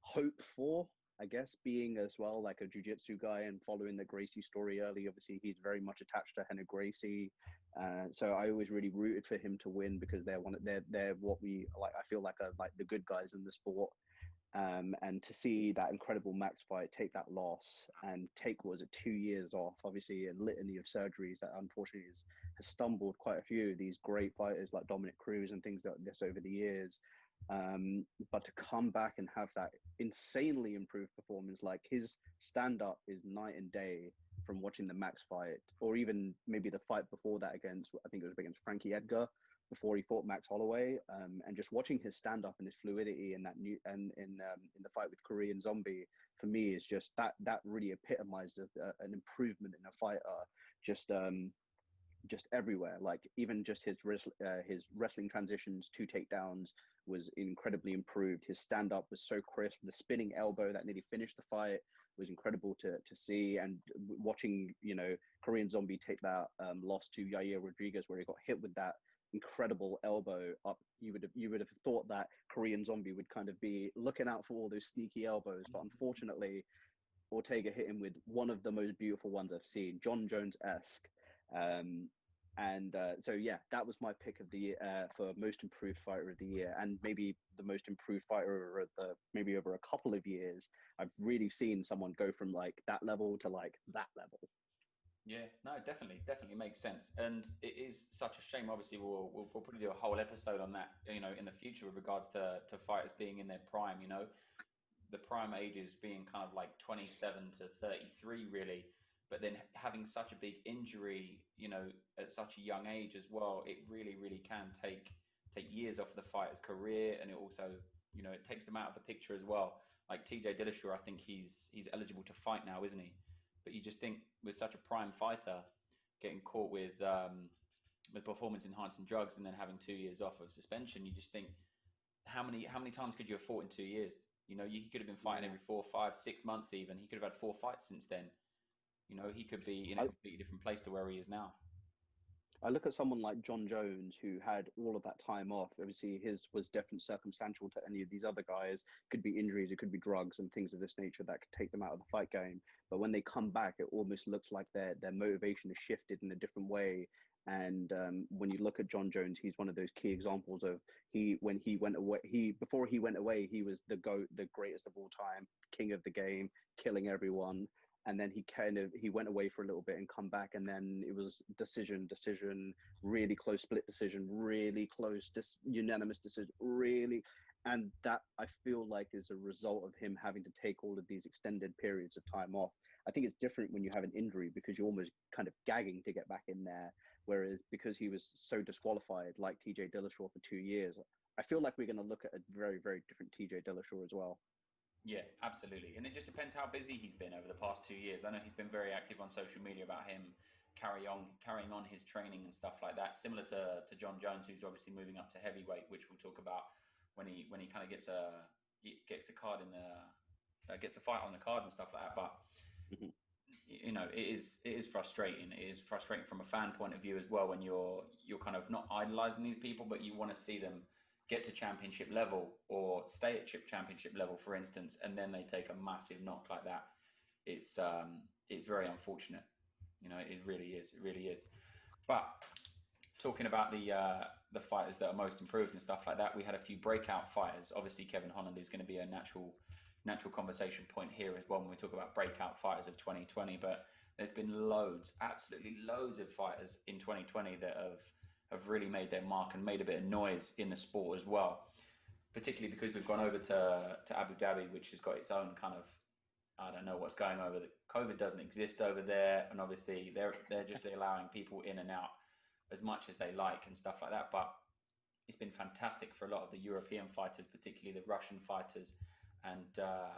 hope for, I guess, being as well like a jiu-jitsu guy and following the Gracie story early. Obviously, he's very much attached to Henry Gracie. So I always really rooted for him to win because they're what we like. I feel like like the good guys in the sport. And to see that incredible Max fight take that loss and take, what was it, 2 years off, obviously a litany of surgeries that unfortunately has stumbled quite a few of these great fighters like Dominic Cruz and things like this over the years. But to come back and have that insanely improved performance, like his stand up is night and day from watching the Max fight, or even maybe the fight before that against, I think it was against Frankie Edgar, before he fought Max Holloway, and just watching his stand up and his fluidity and that new and in the fight with Korean Zombie, for me is just that really epitomizes an improvement in a fighter, just everywhere. Like even just his wrestling transitions, 2 takedowns was incredibly improved. His stand up was so crisp. The spinning elbow that nearly finished the fight was incredible to see. And watching, Korean Zombie take that loss to Yair Rodriguez, where he got hit with that incredible elbow up, you would have thought that Korean Zombie would kind of be looking out for all those sneaky elbows, but unfortunately Ortega hit him with one of the most beautiful ones I've seen, John Jones-esque. So yeah, that was my pick of the year for most improved fighter of the year, and maybe the most improved fighter maybe over a couple of years. I've really seen someone go from like that level to like that level. Yeah, no, definitely makes sense, and it is such a shame. Obviously, we'll probably do a whole episode on that, in the future with regards to fighters being in their prime. The prime ages being kind of like 27 to 33, really, but then having such a big injury, at such a young age as well, it really, really can take years off the fighter's career, and it also, it takes them out of the picture as well. Like TJ Dillashaw, I think he's eligible to fight now, isn't he? But you just think with such a prime fighter getting caught with performance enhancing drugs and then having 2 years off of suspension, you just think how many times could you have fought in 2 years? He could have been fighting every 4, 5, 6 months even. He could have had 4 fights since then. He could be in a completely different place to where he is now. I look at someone like John Jones, who had all of that time off. Obviously, his was definitely circumstantial to any of these other guys. Could be injuries, it could be drugs and things of this nature that could take them out of the fight game. But when they come back, it almost looks like their motivation is shifted in a different way. And when you look at John Jones, he's one of those key examples of before he went away, he was the GOAT, the greatest of all time, king of the game, killing everyone. And then he went away for a little bit and come back, and then it was decision, really close split decision, really close unanimous decision, really. And that, I feel like, is a result of him having to take all of these extended periods of time off. I think it's different when you have an injury because you're almost kind of gagging to get back in there. Whereas because he was so disqualified, like TJ Dillashaw for 2 years, I feel like we're going to look at a very, very different TJ Dillashaw as well. Yeah, absolutely. And it just depends how busy he's been over the past 2 years. I know he's been very active on social media about him carrying on his training and stuff like that. Similar to John Jones, who's obviously moving up to heavyweight, which we'll talk about when he kind of gets a card gets a fight on the card and stuff like that. But it is frustrating. It is frustrating from a fan point of view as well when you're kind of not idolizing these people, but you want to see them get to championship level or stay at championship level, for instance, and then they take a massive knock like that. It's very unfortunate. It really is. But talking about the fighters that are most improved and stuff like that, we had a few breakout fighters. Obviously, Kevin Holland is going to be a natural conversation point here as well when we talk about breakout fighters of 2020. But there's been absolutely loads of fighters in 2020 that have really made their mark and made a bit of noise in the sport as well, particularly because we've gone over to Abu Dhabi, which has got its own kind of, I don't know what's going over. COVID doesn't exist over there, and obviously they're just allowing people in and out as much as they like and stuff like that. But it's been fantastic for a lot of the European fighters, particularly the Russian fighters and the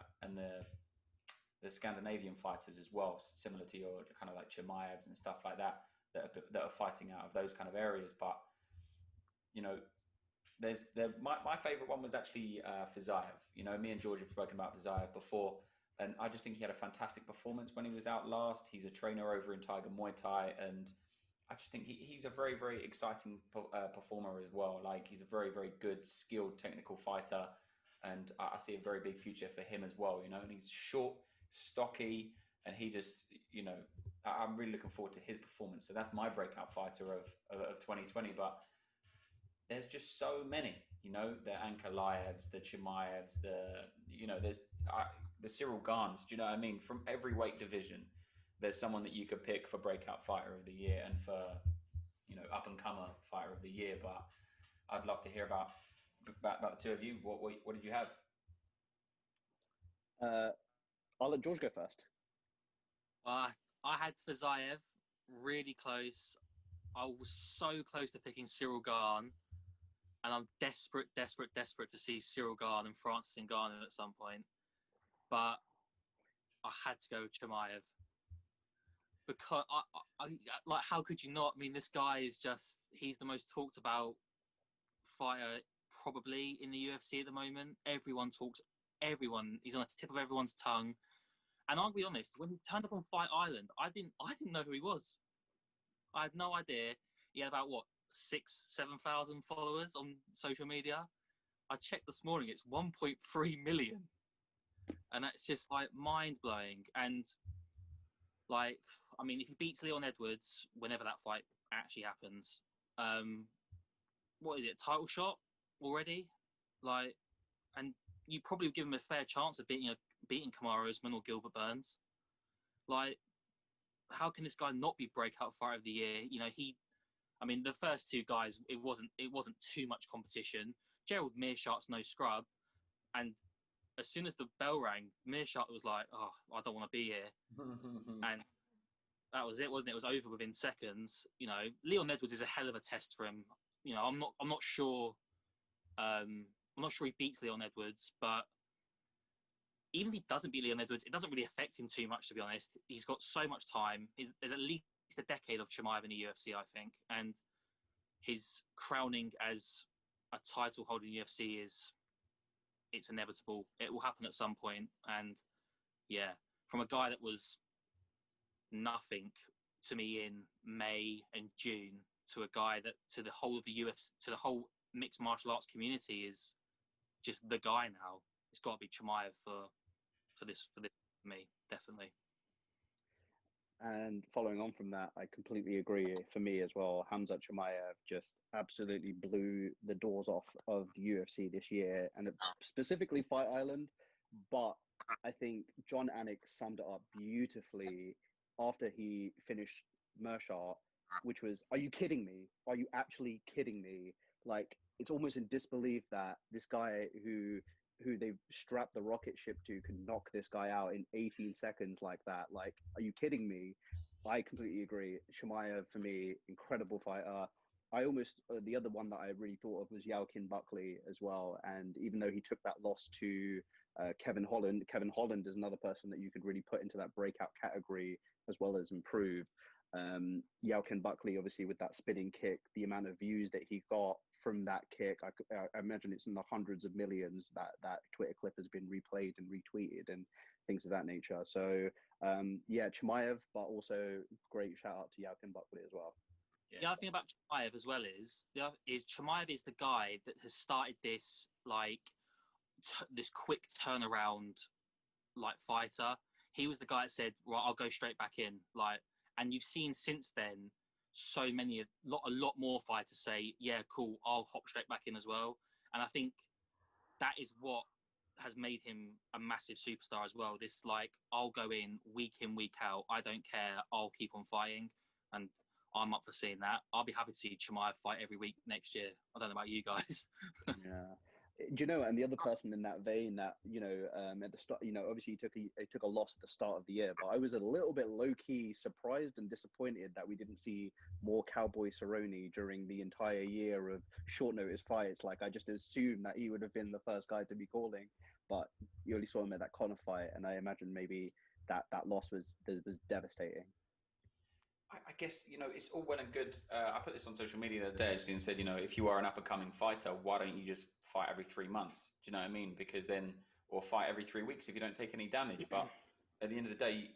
Scandinavian fighters as well, similar to your kind of like Chimaevs and stuff like that are fighting out of those kind of areas. But my favorite one was actually Fiziev. Me and George have spoken about Fiziev before, and I just think he had a fantastic performance when he was out last. He's a trainer over in Tiger Muay Thai, and I just think he's a very, very exciting performer as well. Like, he's a very, very good, skilled, technical fighter, and I see a very big future for him as well. And he's short, stocky, and he just, I'm really looking forward to his performance. So that's my breakout fighter of 2020. But there's just so many, the Ankalaevs, the Chimaevs, there's the Cyril Gans. Do you know what I mean? From every weight division, there's someone that you could pick for breakout fighter of the year and for, up and comer fighter of the year. But I'd love to hear about the two of you. What did you have? I'll let George go first. I had Fiziev really close. I was so close to picking Cyril Gane, and I'm desperate to see Cyril Gane and Francis Ngannou at some point. But I had to go with Chimaev because I like, how could you not? I mean, this guy is he's the most talked about fighter probably in the UFC at the moment. He's on the tip of everyone's tongue. And I'll be honest, when he turned up on Fight Island, I didn't know who he was. I had no idea. He had about 6,000-7,000 followers on social media. I checked this morning; it's 1.3 million, and that's just like mind blowing. And like, I mean, if he beats Leon Edwards, whenever that fight actually happens, what is it? Title shot already? Like, and you probably give him a fair chance of beating Kamaru Usman or Gilbert Burns. Like, how can this guy not be breakout fighter of the year? The first two guys, it wasn't too much competition. Gerald Meerschaert's no scrub, and as soon as the bell rang, Meerschaert was like, "Oh, I don't want to be here," and that was it, wasn't it? It was over within seconds. Leon Edwards is a hell of a test for him. I'm not sure. I'm not sure he beats Leon Edwards, but even if he doesn't beat Leon Edwards, it doesn't really affect him too much, to be honest. He's got so much time. There's at least a decade of Chimaev in the UFC, I think, and his crowning as a title holder in the UFC it's inevitable. It will happen at some point. And yeah, from a guy that was nothing to me in May and June to a guy that to the whole of the UFC, to the whole mixed martial arts community is just the guy now. It's got to be Chimaev for this for me, definitely. And following on from that, I completely agree. For me as well, Khamzat Chimaev just absolutely blew the doors off of the UFC this year, and specifically Fight Island. But I think John Anik summed it up beautifully after he finished Meerschaert, which was, "Are you kidding me? Are you actually kidding me?" Like, it's almost in disbelief that this guy who they've strapped the rocket ship to could knock this guy out in 18 seconds like that. Like, are you kidding me? I completely agree. Chimaev, for me, incredible fighter. The other one that I really thought of was Joaquin Buckley as well. And even though he took that loss to Kevin Holland is another person that you could really put into that breakout category as well as improve. Joaquin Buckley, obviously, with that spinning kick, the amount of views that he got from that kick, I imagine it's in the hundreds of millions. That Twitter clip has been replayed and retweeted and things of that nature. So Chimaev, but also great shout out to Joaquin Buckley as well. The other thing about Chimaev as well is Chimaev is the guy that has started this this quick turnaround fighter. He was the guy that said, "Right, I'll go straight back in." And you've seen since then a lot more fighters say, "Yeah, cool, I'll hop straight back in as well." And I think that is what has made him a massive superstar as well. This I'll go in, week out, I don't care, I'll keep on fighting, and I'm up for seeing that. I'll be happy to see Chimaev fight every week next year. I don't know about you guys. Yeah. Do you know, and the other person in that vein that, at the start, obviously he took a loss at the start of the year, but I was a little bit low-key surprised and disappointed that we didn't see more Cowboy Cerrone during the entire year of short notice fights. I just assumed that he would have been the first guy to be calling, but you only saw him at that Conor fight, and I imagine maybe that loss was devastating. I guess, it's all well and good. I put this on social media the other day and said, if you are an up-and-coming fighter, why don't you just fight every 3 months? Do you know what I mean? Because then, or fight every 3 weeks if you don't take any damage. But at the end of the day,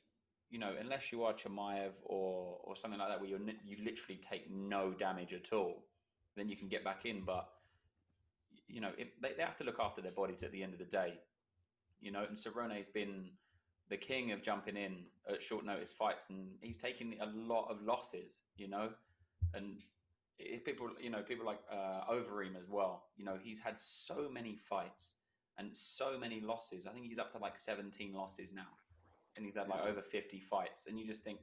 unless you are Chimaev or something like that, where you literally take no damage at all, then you can get back in. But, they have to look after their bodies at the end of the day. And Cerrone's been the king of jumping in at short notice fights, and he's taking a lot of losses, you know, and people like Overeem as well. You know, he's had so many fights and so many losses. I think he's up to like 17 losses now, and he's had like over 50 fights. And you just think,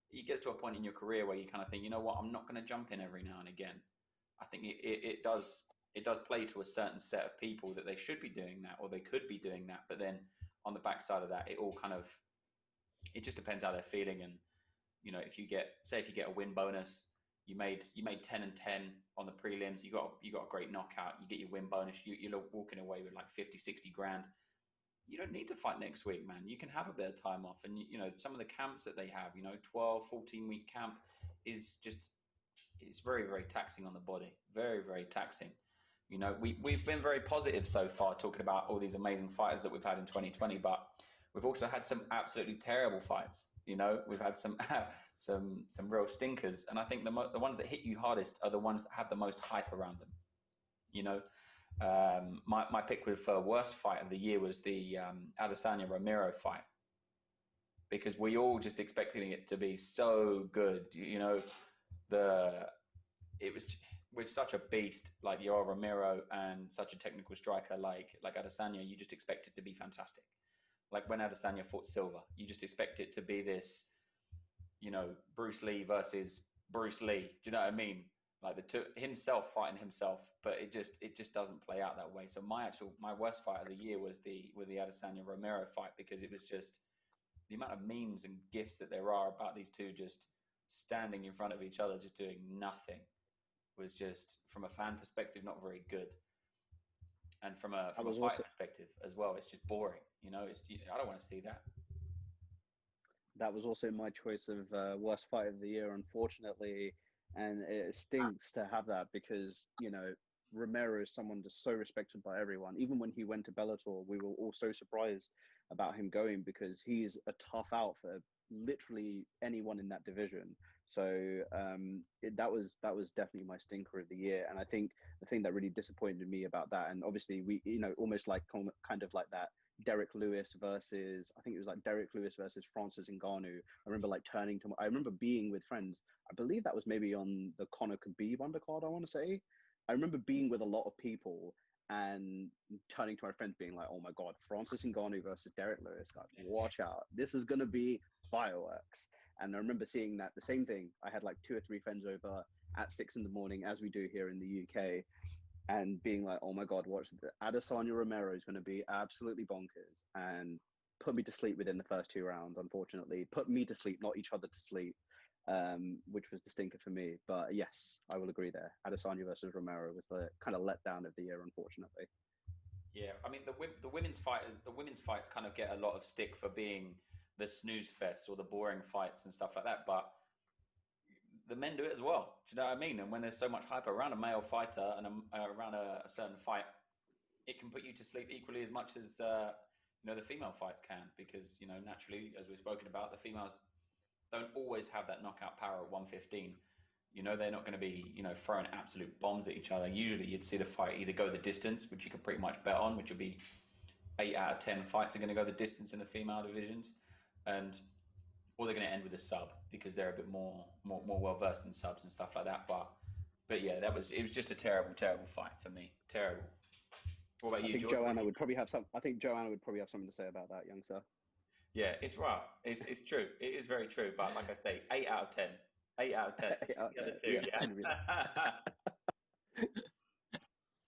he gets to a point in your career where you kind of think, you know what, I'm not going to jump in every now and again. I think it does play to a certain set of people that they should be doing that, or they could be doing that. But then on the backside of that, it just depends how they're feeling. And, you know, if you get a win bonus, you made 10 and 10 on the prelims, you got a great knockout, you get your win bonus, you're walking away with like 50, 60 grand. You don't need to fight next week, man. You can have a bit of time off. And, you know, some of the camps that they have, you know, 12, 14-week camp is just, it's very, very taxing on the body. Very, very taxing. You know, we've been very positive so far talking about all these amazing fighters that we've had in 2020, but we've also had some absolutely terrible fights. You know, we've had some real stinkers. And I think the ones that hit you hardest are the ones that have the most hype around them. You know, my pick for worst fight of the year was the Adesanya Romero fight, because we all just expecting it to be so good. You know, it was with such a beast like Yoel Romero and such a technical striker like Adesanya, you just expect it to be fantastic. Like when Adesanya fought Silva, you just expect it to be this, you know, Bruce Lee versus Bruce Lee. Do you know what I mean? Like himself fighting himself, but it just doesn't play out that way. So my worst fight of the year was the Adesanya Romero fight, because it was just the amount of memes and gifs that there are about these two just standing in front of each other, just doing nothing, was just, from a fan perspective, not very good. And from a fight perspective as well, it's just boring. You know, I don't want to see that. That was also my choice of worst fight of the year, unfortunately. And it stinks to have that, because, you know, Romero is someone just so respected by everyone. Even when he went to Bellator, we were all so surprised about him going, because he's a tough out for literally anyone in that division. So that was definitely my stinker of the year. And I think the thing that really disappointed me about that, and obviously we, you know, almost like kind of like that Derek Lewis versus, I think it was like Derek Lewis versus Francis Ngannou. I remember like I remember being with friends. I believe that was maybe on the Conor Khabib undercard, I want to say. I remember being with a lot of people and turning to my friends being like, oh my God, Francis Ngannou versus Derek Lewis. Like, watch out. This is going to be fireworks. And I remember seeing that, the same thing. I had like 2 or 3 friends over at 6 a.m, as we do here in the UK, and being like, oh my God, watch the Adesanya Romero is going to be absolutely bonkers, and put me to sleep within the first 2 rounds, unfortunately. Put me to sleep, not each other to sleep, which was the stinker for me. But yes, I will agree there. Adesanya versus Romero was the kind of letdown of the year, unfortunately. Yeah, I mean, the women's fights kind of get a lot of stick for being the snooze fest or the boring fights and stuff like that, but the men do it as well. Do you know what I mean? And when there's so much hype around a male fighter and around a certain fight, it can put you to sleep equally as much as you know, the female fights can, because, you know, naturally, as we've spoken about, the females don't always have that knockout power at 115. You know, they're not going to be, you know, throwing absolute bombs at each other. Usually you'd see the fight either go the distance, which you could pretty much bet on, which would be 8 out of 10 fights are going to go the distance in the female divisions, or they're going to end with a sub, because they're a bit more well versed in subs and stuff like that. But yeah, it was just a terrible fight for me. Terrible. What about you, George? Joanna would probably have something to say about that, young sir. Yeah, it's right. It's true. It is very true. But like I say, 8 out of 10. 8 out of 10. 8 out of 10. Two, yeah.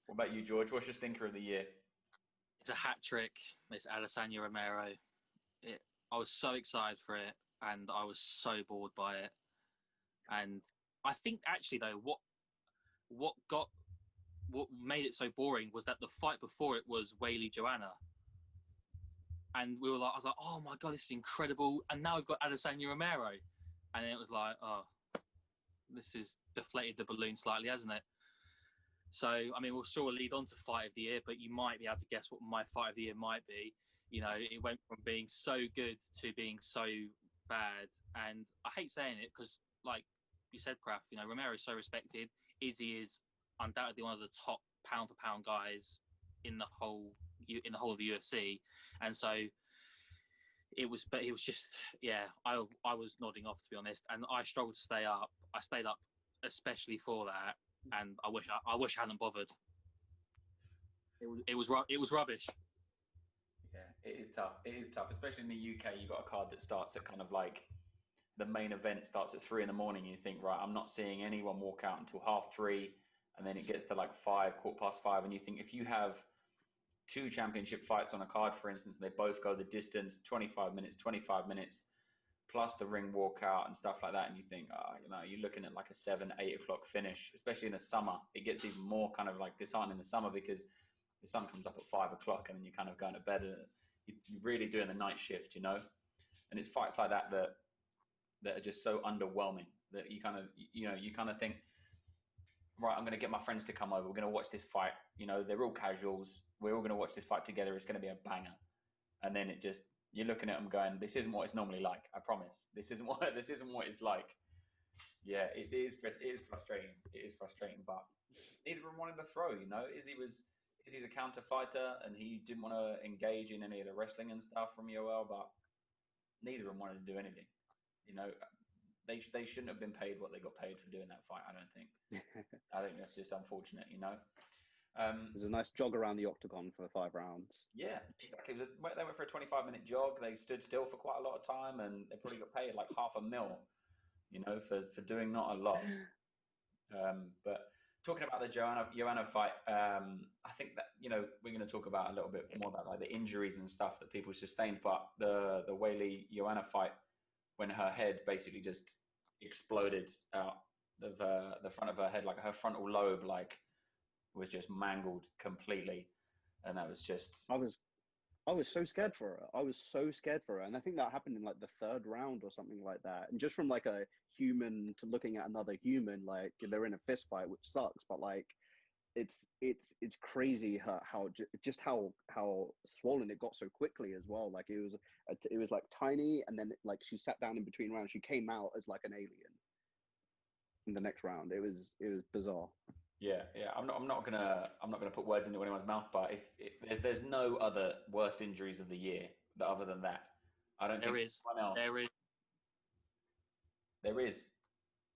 What about you, George? What's your stinker of the year? It's a hat trick. It's Adesanya Romero. I was so excited for it, and I was so bored by it. And I think actually though, what made it so boring was that the fight before it was Weili Joanna. And I was like, oh my God, this is incredible. And now we've got Adesanya Romero. And then it was like, oh, this has deflated the balloon slightly, hasn't it? So, I mean, we'll sure lead on to fight of the year, but you might be able to guess what my fight of the year might be. You know, it went from being so good to being so bad. And I hate saying it because, like you said, Prath, you know, Romero is so respected. Izzy is undoubtedly one of the top pound for pound guys in the whole of the UFC. And so but it was just, yeah, I was nodding off, to be honest, and I struggled to stay up. I stayed up especially for that, and I wish I hadn't bothered. It was rubbish. Yeah, it is tough. It is tough, especially in the UK. You got a card that starts at kind of like the main event starts at 3 a.m. You think, right, I'm not seeing anyone walk out until 3:30, and then it gets to like 5, 5:15, and you think if you have 2 championship fights on a card, for instance, and they both go the distance, 25 minutes, plus the ring walkout and stuff like that, and you think, you're looking at like a 7, 8 o'clock finish, especially in the summer. It gets even more kind of like disheartening in the summer because the sun comes up at 5 o'clock and then you're kind of going to bed and you're really doing the night shift, And it's fights like that are just so underwhelming that you kind of think, right, I'm going to get my friends to come over. We're going to watch this fight. They're all casuals. We're all going to watch this fight together. It's going to be a banger. And then you're looking at them going, this isn't what it's normally like. I promise. This isn't what it's like. Yeah, it is frustrating. It is frustrating, but neither of them wanted to throw, Izzy's a counter fighter and he didn't want to engage in any of the wrestling and stuff from EOL, but neither of them wanted to do anything. They shouldn't have been paid what they got paid for doing that fight, I don't think. I think that's just unfortunate, It was a nice jog around the octagon for 5 rounds. Yeah, exactly. They went for a 25-minute jog. They stood still for quite a lot of time, and they probably got paid like $500,000, for doing not a lot. But talking about the Joanna fight, I think that we're going to talk about a little bit more about like the injuries and stuff that people sustained. But the Weili Joanna fight, when her head basically just exploded out of the front of her head, like her frontal lobe, was just mangled completely, and that was just. I was so scared for her. And I think that happened in like the 3rd round or something like that. And just from like a human to looking at another human, like they're in a fist fight, which sucks, but like it's crazy how swollen it got so quickly as well. Like it was like tiny, and then like she sat down in between rounds. She came out as like an alien in the next round. It was bizarre. Yeah. I'm not gonna put words into anyone's mouth, but if there's no other worst injuries of the year other than that, I don't think there's anyone else. There is.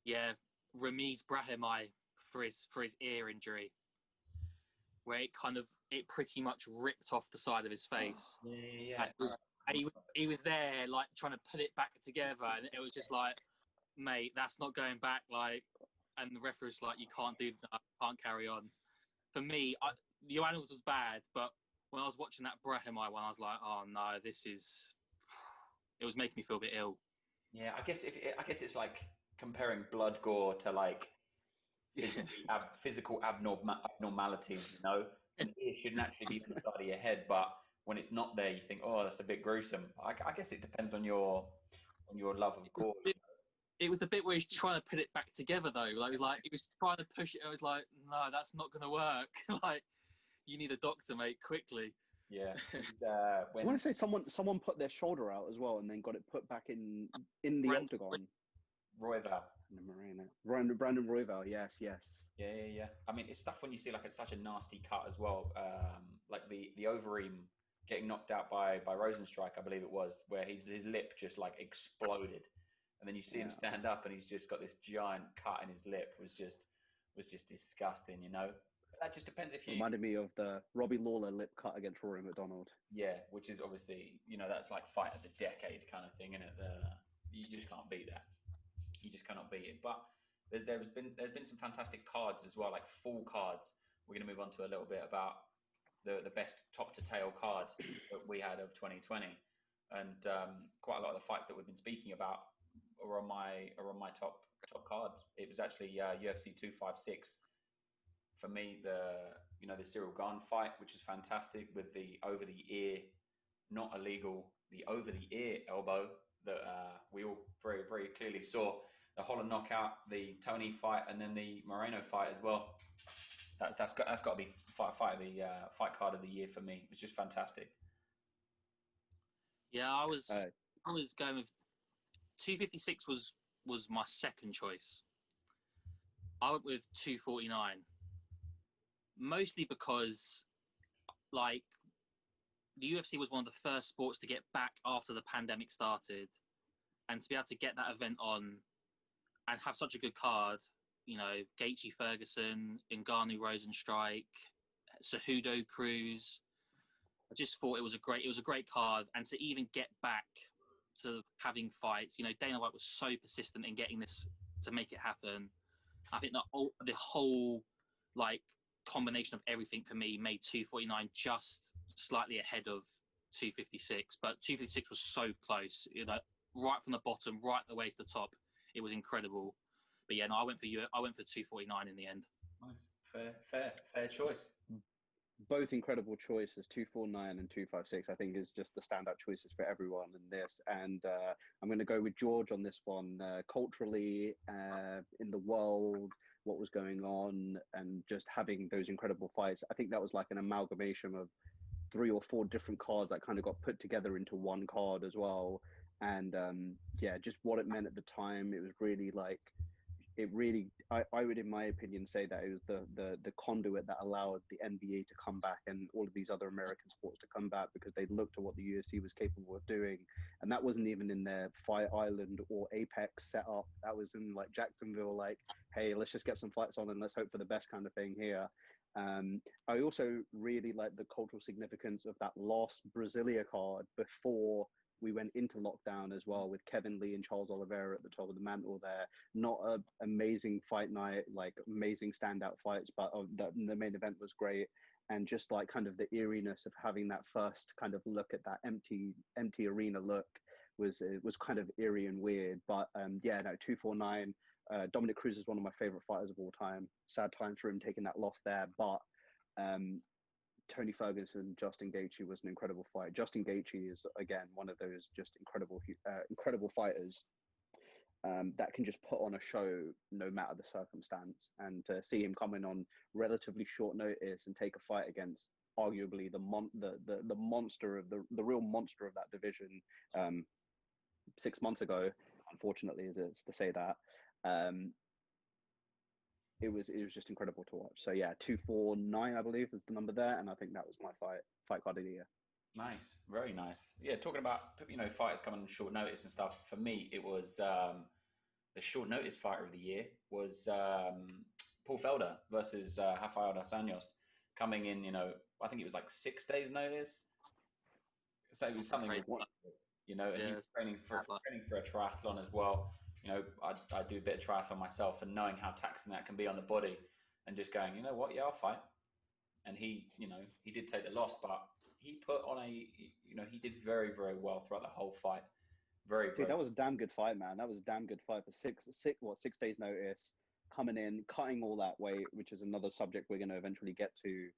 Yeah, Ramiz Brahimaj for his ear injury, where it pretty much ripped off the side of his face. Oh, yeah. And he was there like trying to put it back together, and it was just like, mate, that's not going back. Like, and the referee was like, you can't do that, can't carry on. For me, Joanna's was bad, but when I was watching that Brahimaj one, I was like, oh no, it was making me feel a bit ill. Yeah, I guess it's like comparing blood gore to like physical abnormalities. An ear should naturally be on the side of your head, but when it's not there, you think, oh, that's a bit gruesome. I guess it depends on your love of gore. It was the bit where he's trying to put it back together, though. Like he was trying to push it. I was like, no, that's not going to work. Like, you need a doctor, mate, quickly. Yeah. I want to say someone put their shoulder out as well, and then got it put back in the octagon. Royval. Brandon Royval. Yes. Yeah. I mean, it's stuff when you see like it's such a nasty cut as well. Like the Overeem getting knocked out by Rosenstrike, I believe it was, where his lip just like exploded. And then you see him stand up, and he's just got this giant cut in his lip. Was just disgusting, But that just depends if you. Reminded me of the Robbie Lawler lip cut against Rory McDonald. Yeah, which is obviously that's like fight of the decade kind of thing, isn't it? You just can't beat that. You just cannot beat it. But there's been some fantastic cards as well, like full cards. We're going to move on to a little bit about the best top to tail cards that we had of 2020, and quite a lot of the fights that we've been speaking about are on my top cards. It was actually UFC 256 for me. The Cyril Gane fight, which is fantastic, with the over the ear, not illegal, the over the ear elbow that we all very very clearly saw. The Holland knockout, the Tony fight, and then the Moreno fight as well. That's got to be fight card of the year for me. It's just fantastic. Yeah, I was going with 256 was my second choice. I went with 249, mostly because like the UFC was one of the first sports to get back after the pandemic started, and to be able to get that event on and have such a good card, you know, Gaethje Ferguson, Ngannou Rosenstrike, Cejudo Cruz. I just thought it was a great card, and to even get back to having fights, you know, Dana White was so persistent in getting this to make it happen. I think the whole like combination of everything for me made 249 just slightly ahead of 256, but 256 was so close, you know, right from the bottom right the way to the top. It was incredible. But yeah, no, I went for 249 in the end. Nice, fair choice. Both incredible choices, 249 and 256. I think is just the standout choices for everyone in this. And I'm going to go with George on this one. Culturally, in the world, what was going on, and just having those incredible fights. I think that was like an amalgamation of 3 or 4 different cards that kind of got put together into one card as well. And yeah, just what it meant at the time. It was really like, I would, in my opinion, say that it was the conduit that allowed the NBA to come back and all of these other American sports to come back, because they looked at what the UFC was capable of doing. And that wasn't even in their Fight Island or Apex setup. That was in like Jacksonville, like, hey, let's just get some fights on and let's hope for the best kind of thing here. I also really like the cultural significance of that last Brasilia card before we went into lockdown as well, with Kevin Lee and Charles Oliveira at the top of the mantle there. Not an amazing fight night, like amazing standout fights, but the main event was great. And just like kind of the eeriness of having that first kind of look at that empty arena look was kind of eerie and weird. But yeah, no, 249. Dominic Cruz is one of my favorite fighters of all time. Sad times for him taking that loss there, but Tony Ferguson, Justin Gaethje was an incredible fight. Justin Gaethje is, again, one of those just incredible fighters that can just put on a show no matter the circumstance. And to see him come in on relatively short notice and take a fight against arguably the monster of the real monster of that division 6 months ago, unfortunately, as it's to say that. It was just incredible to watch. So yeah, 249, I believe, is the number there, and I think that was my fight card of the year. Nice, very nice. Yeah, talking about, you know, fighters coming on short notice and stuff. For me, it was the short notice fighter of the year was Paul Felder versus Rafael dos Anjos, coming in. You know, I think it was like 6 days notice. So it was something ridiculous, you know. And he was training for a triathlon as well. You know, I do a bit of triathlon myself, and knowing how taxing that can be on the body, and just going, you know what, yeah, I'll fight. And he, you know, he did take the loss, but he put on he did very, very well throughout the whole fight. Very, very. Dude, that was a damn good fight, man. That was a damn good fight for 6 days notice, coming in, cutting all that weight, which is another subject we're going to eventually get to.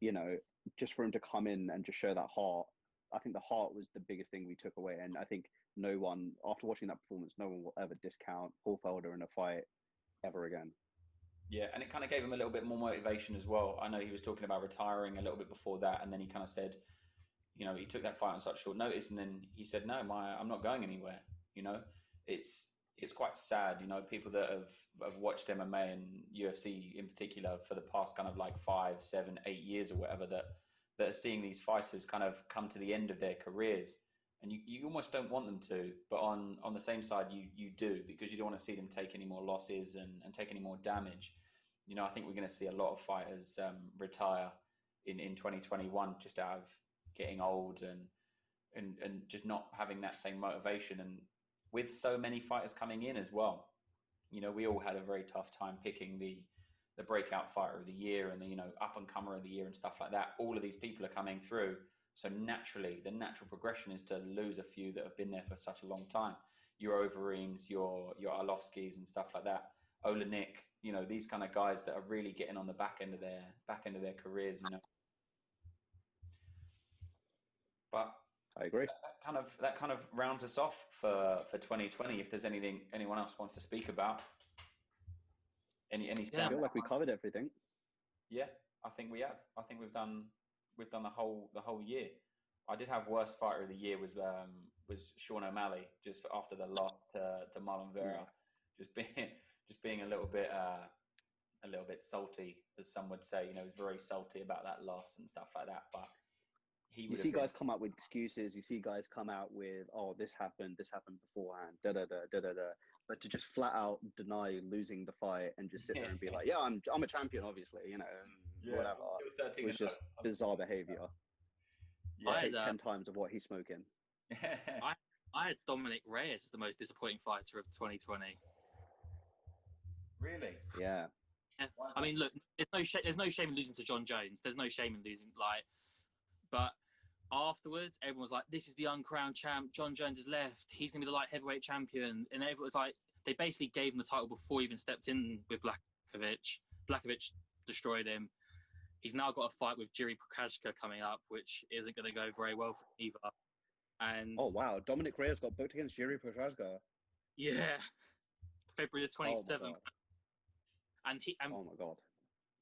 You know, just for him to come in and just show that heart. I think the heart was the biggest thing we took away. And I think no one, after watching that performance, no one will ever discount Paul Felder in a fight ever again. Yeah, and it kind of gave him a little bit more motivation as well. I know he was talking about retiring a little bit before that, and then he kind of said, you know, he took that fight on such short notice, and then he said, no, I'm not going anywhere. You know, it's quite sad, you know, people that have watched MMA and UFC in particular for the past kind of like 5, 7, 8 years or whatever, that are seeing these fighters kind of come to the end of their careers, and you almost don't want them to, but on the same side you do, because you don't want to see them take any more losses and take any more damage. You know, I think we're going to see a lot of fighters retire in 2021 just out of getting old and just not having that same motivation. And with so many fighters coming in as well, you know, we all had a very tough time picking the breakout fighter of the year and the, you know, up and comer of the year and stuff like that. All of these people are coming through. So naturally, the natural progression is to lose a few that have been there for such a long time. Your Overeems, your Arlovskis and stuff like that. Olenek, you know, these kind of guys that are really getting on the back end of their careers, you know. But I agree. That kind of rounds us off for 2020. If there's anyone else wants to speak about. Any I feel like we covered everything. Yeah, I think we have. I think we've done the whole year. I did have worst fighter of the year was Sean O'Malley, just after the loss to Marlon Vera, just being a little bit salty, as some would say. You know, very salty about that loss and stuff like that. But You see guys come out with excuses. You see guys come out with, oh, this happened beforehand, da da da da da da. But to just flat out deny losing the fight and just sit there and be like, yeah, I'm a champion, obviously, you know, whatever. I'm still 13 was just bizarre behavior. Yeah. I take 10 times of what he's smoking. I had Dominic Reyes as the most disappointing fighter of 2020. Really? Yeah. I mean, look, there's no shame in losing to John Jones. There's no shame in losing, but afterwards, everyone was like, this is the uncrowned champ. John Jones has left. He's going to be the light heavyweight champion. And everyone was like, they basically gave him the title before he even stepped in with Blachowicz. Blachowicz destroyed him. He's now got a fight with Jiri Prochazka coming up, which isn't going to go very well for either. And oh, wow. Dominic Reyes got booked against Jiri Prochazka. Yeah. February the 27th. Oh, my God.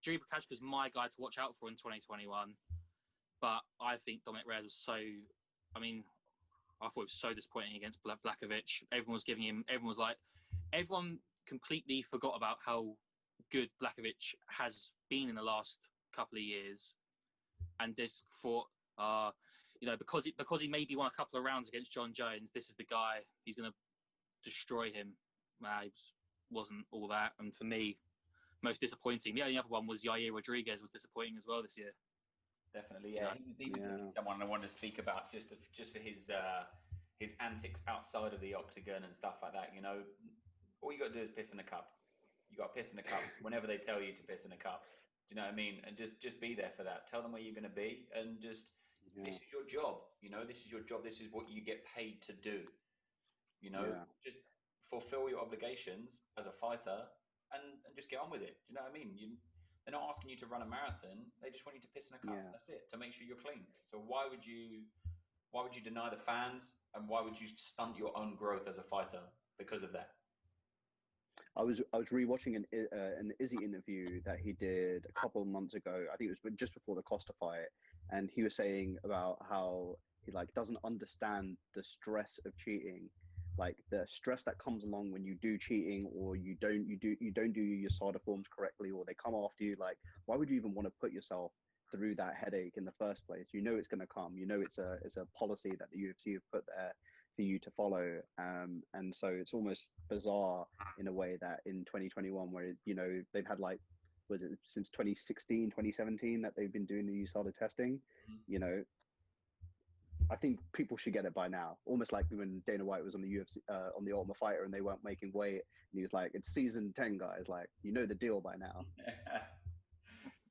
Jiri Prochazka's my guy to watch out for in 2021. But I think Dominic Reyes was so... I mean, I thought it was so disappointing against Blachowicz. Everyone completely forgot about how good Blachowicz has been in the last couple of years. And just thought, because he maybe won a couple of rounds against John Jones, this is the guy. He's going to destroy him. It wasn't all that. And for me, most disappointing. The only other one was Yair Rodriguez was disappointing as well this year. Definitely, yeah. He was someone I wanted to speak about just for his antics outside of the octagon and stuff like that. You know, all you got to do is piss in a cup. You got to piss in a cup whenever they tell you to piss in a cup. Do you know what I mean? And just be there for that. Tell them where you're going to be, and just this is your job. You know, this is your job. This is what you get paid to do. You know, just fulfill your obligations as a fighter, and just get on with it. Do you know what I mean? They're not asking you to run a marathon. They just want you to piss in a cup. Yeah. That's it, to make sure you're clean. So why would you deny the fans, and why would you stunt your own growth as a fighter because of that? I was rewatching an Izzy interview that he did a couple of months ago. I think it was just before the Costa fight, and he was saying about how he doesn't understand the stress of cheating. Like the stress that comes along when you do cheating, or you don't do your SADA forms correctly, or they come after you. Like, why would you even want to put yourself through that headache in the first place? You know it's going to come. You know it's a policy that the UFC have put there for you to follow. And so it's almost bizarre in a way that in 2021, where they've had was it since 2016, 2017 that they've been doing the USADA testing. I think people should get it by now. Almost like when Dana White was on the UFC, on the Ultimate Fighter, and they weren't making weight, and he was like, "It's season 10, guys. Like, you know the deal by now."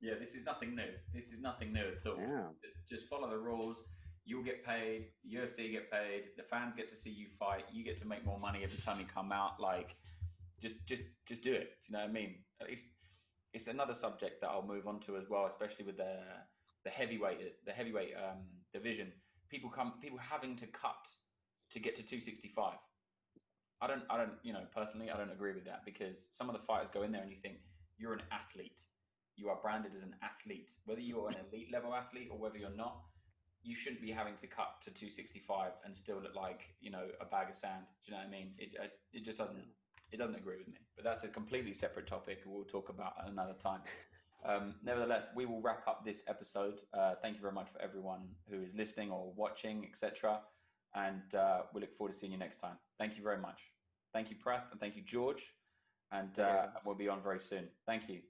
Yeah, this is nothing new. This is nothing new at all. Yeah. Just follow the rules. You'll get paid. The UFC get paid. The fans get to see you fight. You get to make more money every time you come out. Like, just do it. Do you know what I mean? It's another subject that I'll move on to as well, especially with the heavyweight division. People having to cut to get to 265. I don't, personally, I don't agree with that, because some of the fighters go in there and you think you're an athlete. You are branded as an athlete. Whether you're an elite level athlete or whether you're not, you shouldn't be having to cut to 265 and still look like, a bag of sand. Do you know what I mean? It just doesn't, it doesn't agree with me. But that's a completely separate topic we'll talk about at another time. Nevertheless, we will wrap up this episode. Thank you very much for everyone who is listening or watching, etc. And we look forward to seeing you next time. Thank you very much. Thank you, Prath, and thank you, George. And we'll be on very soon. Thank you.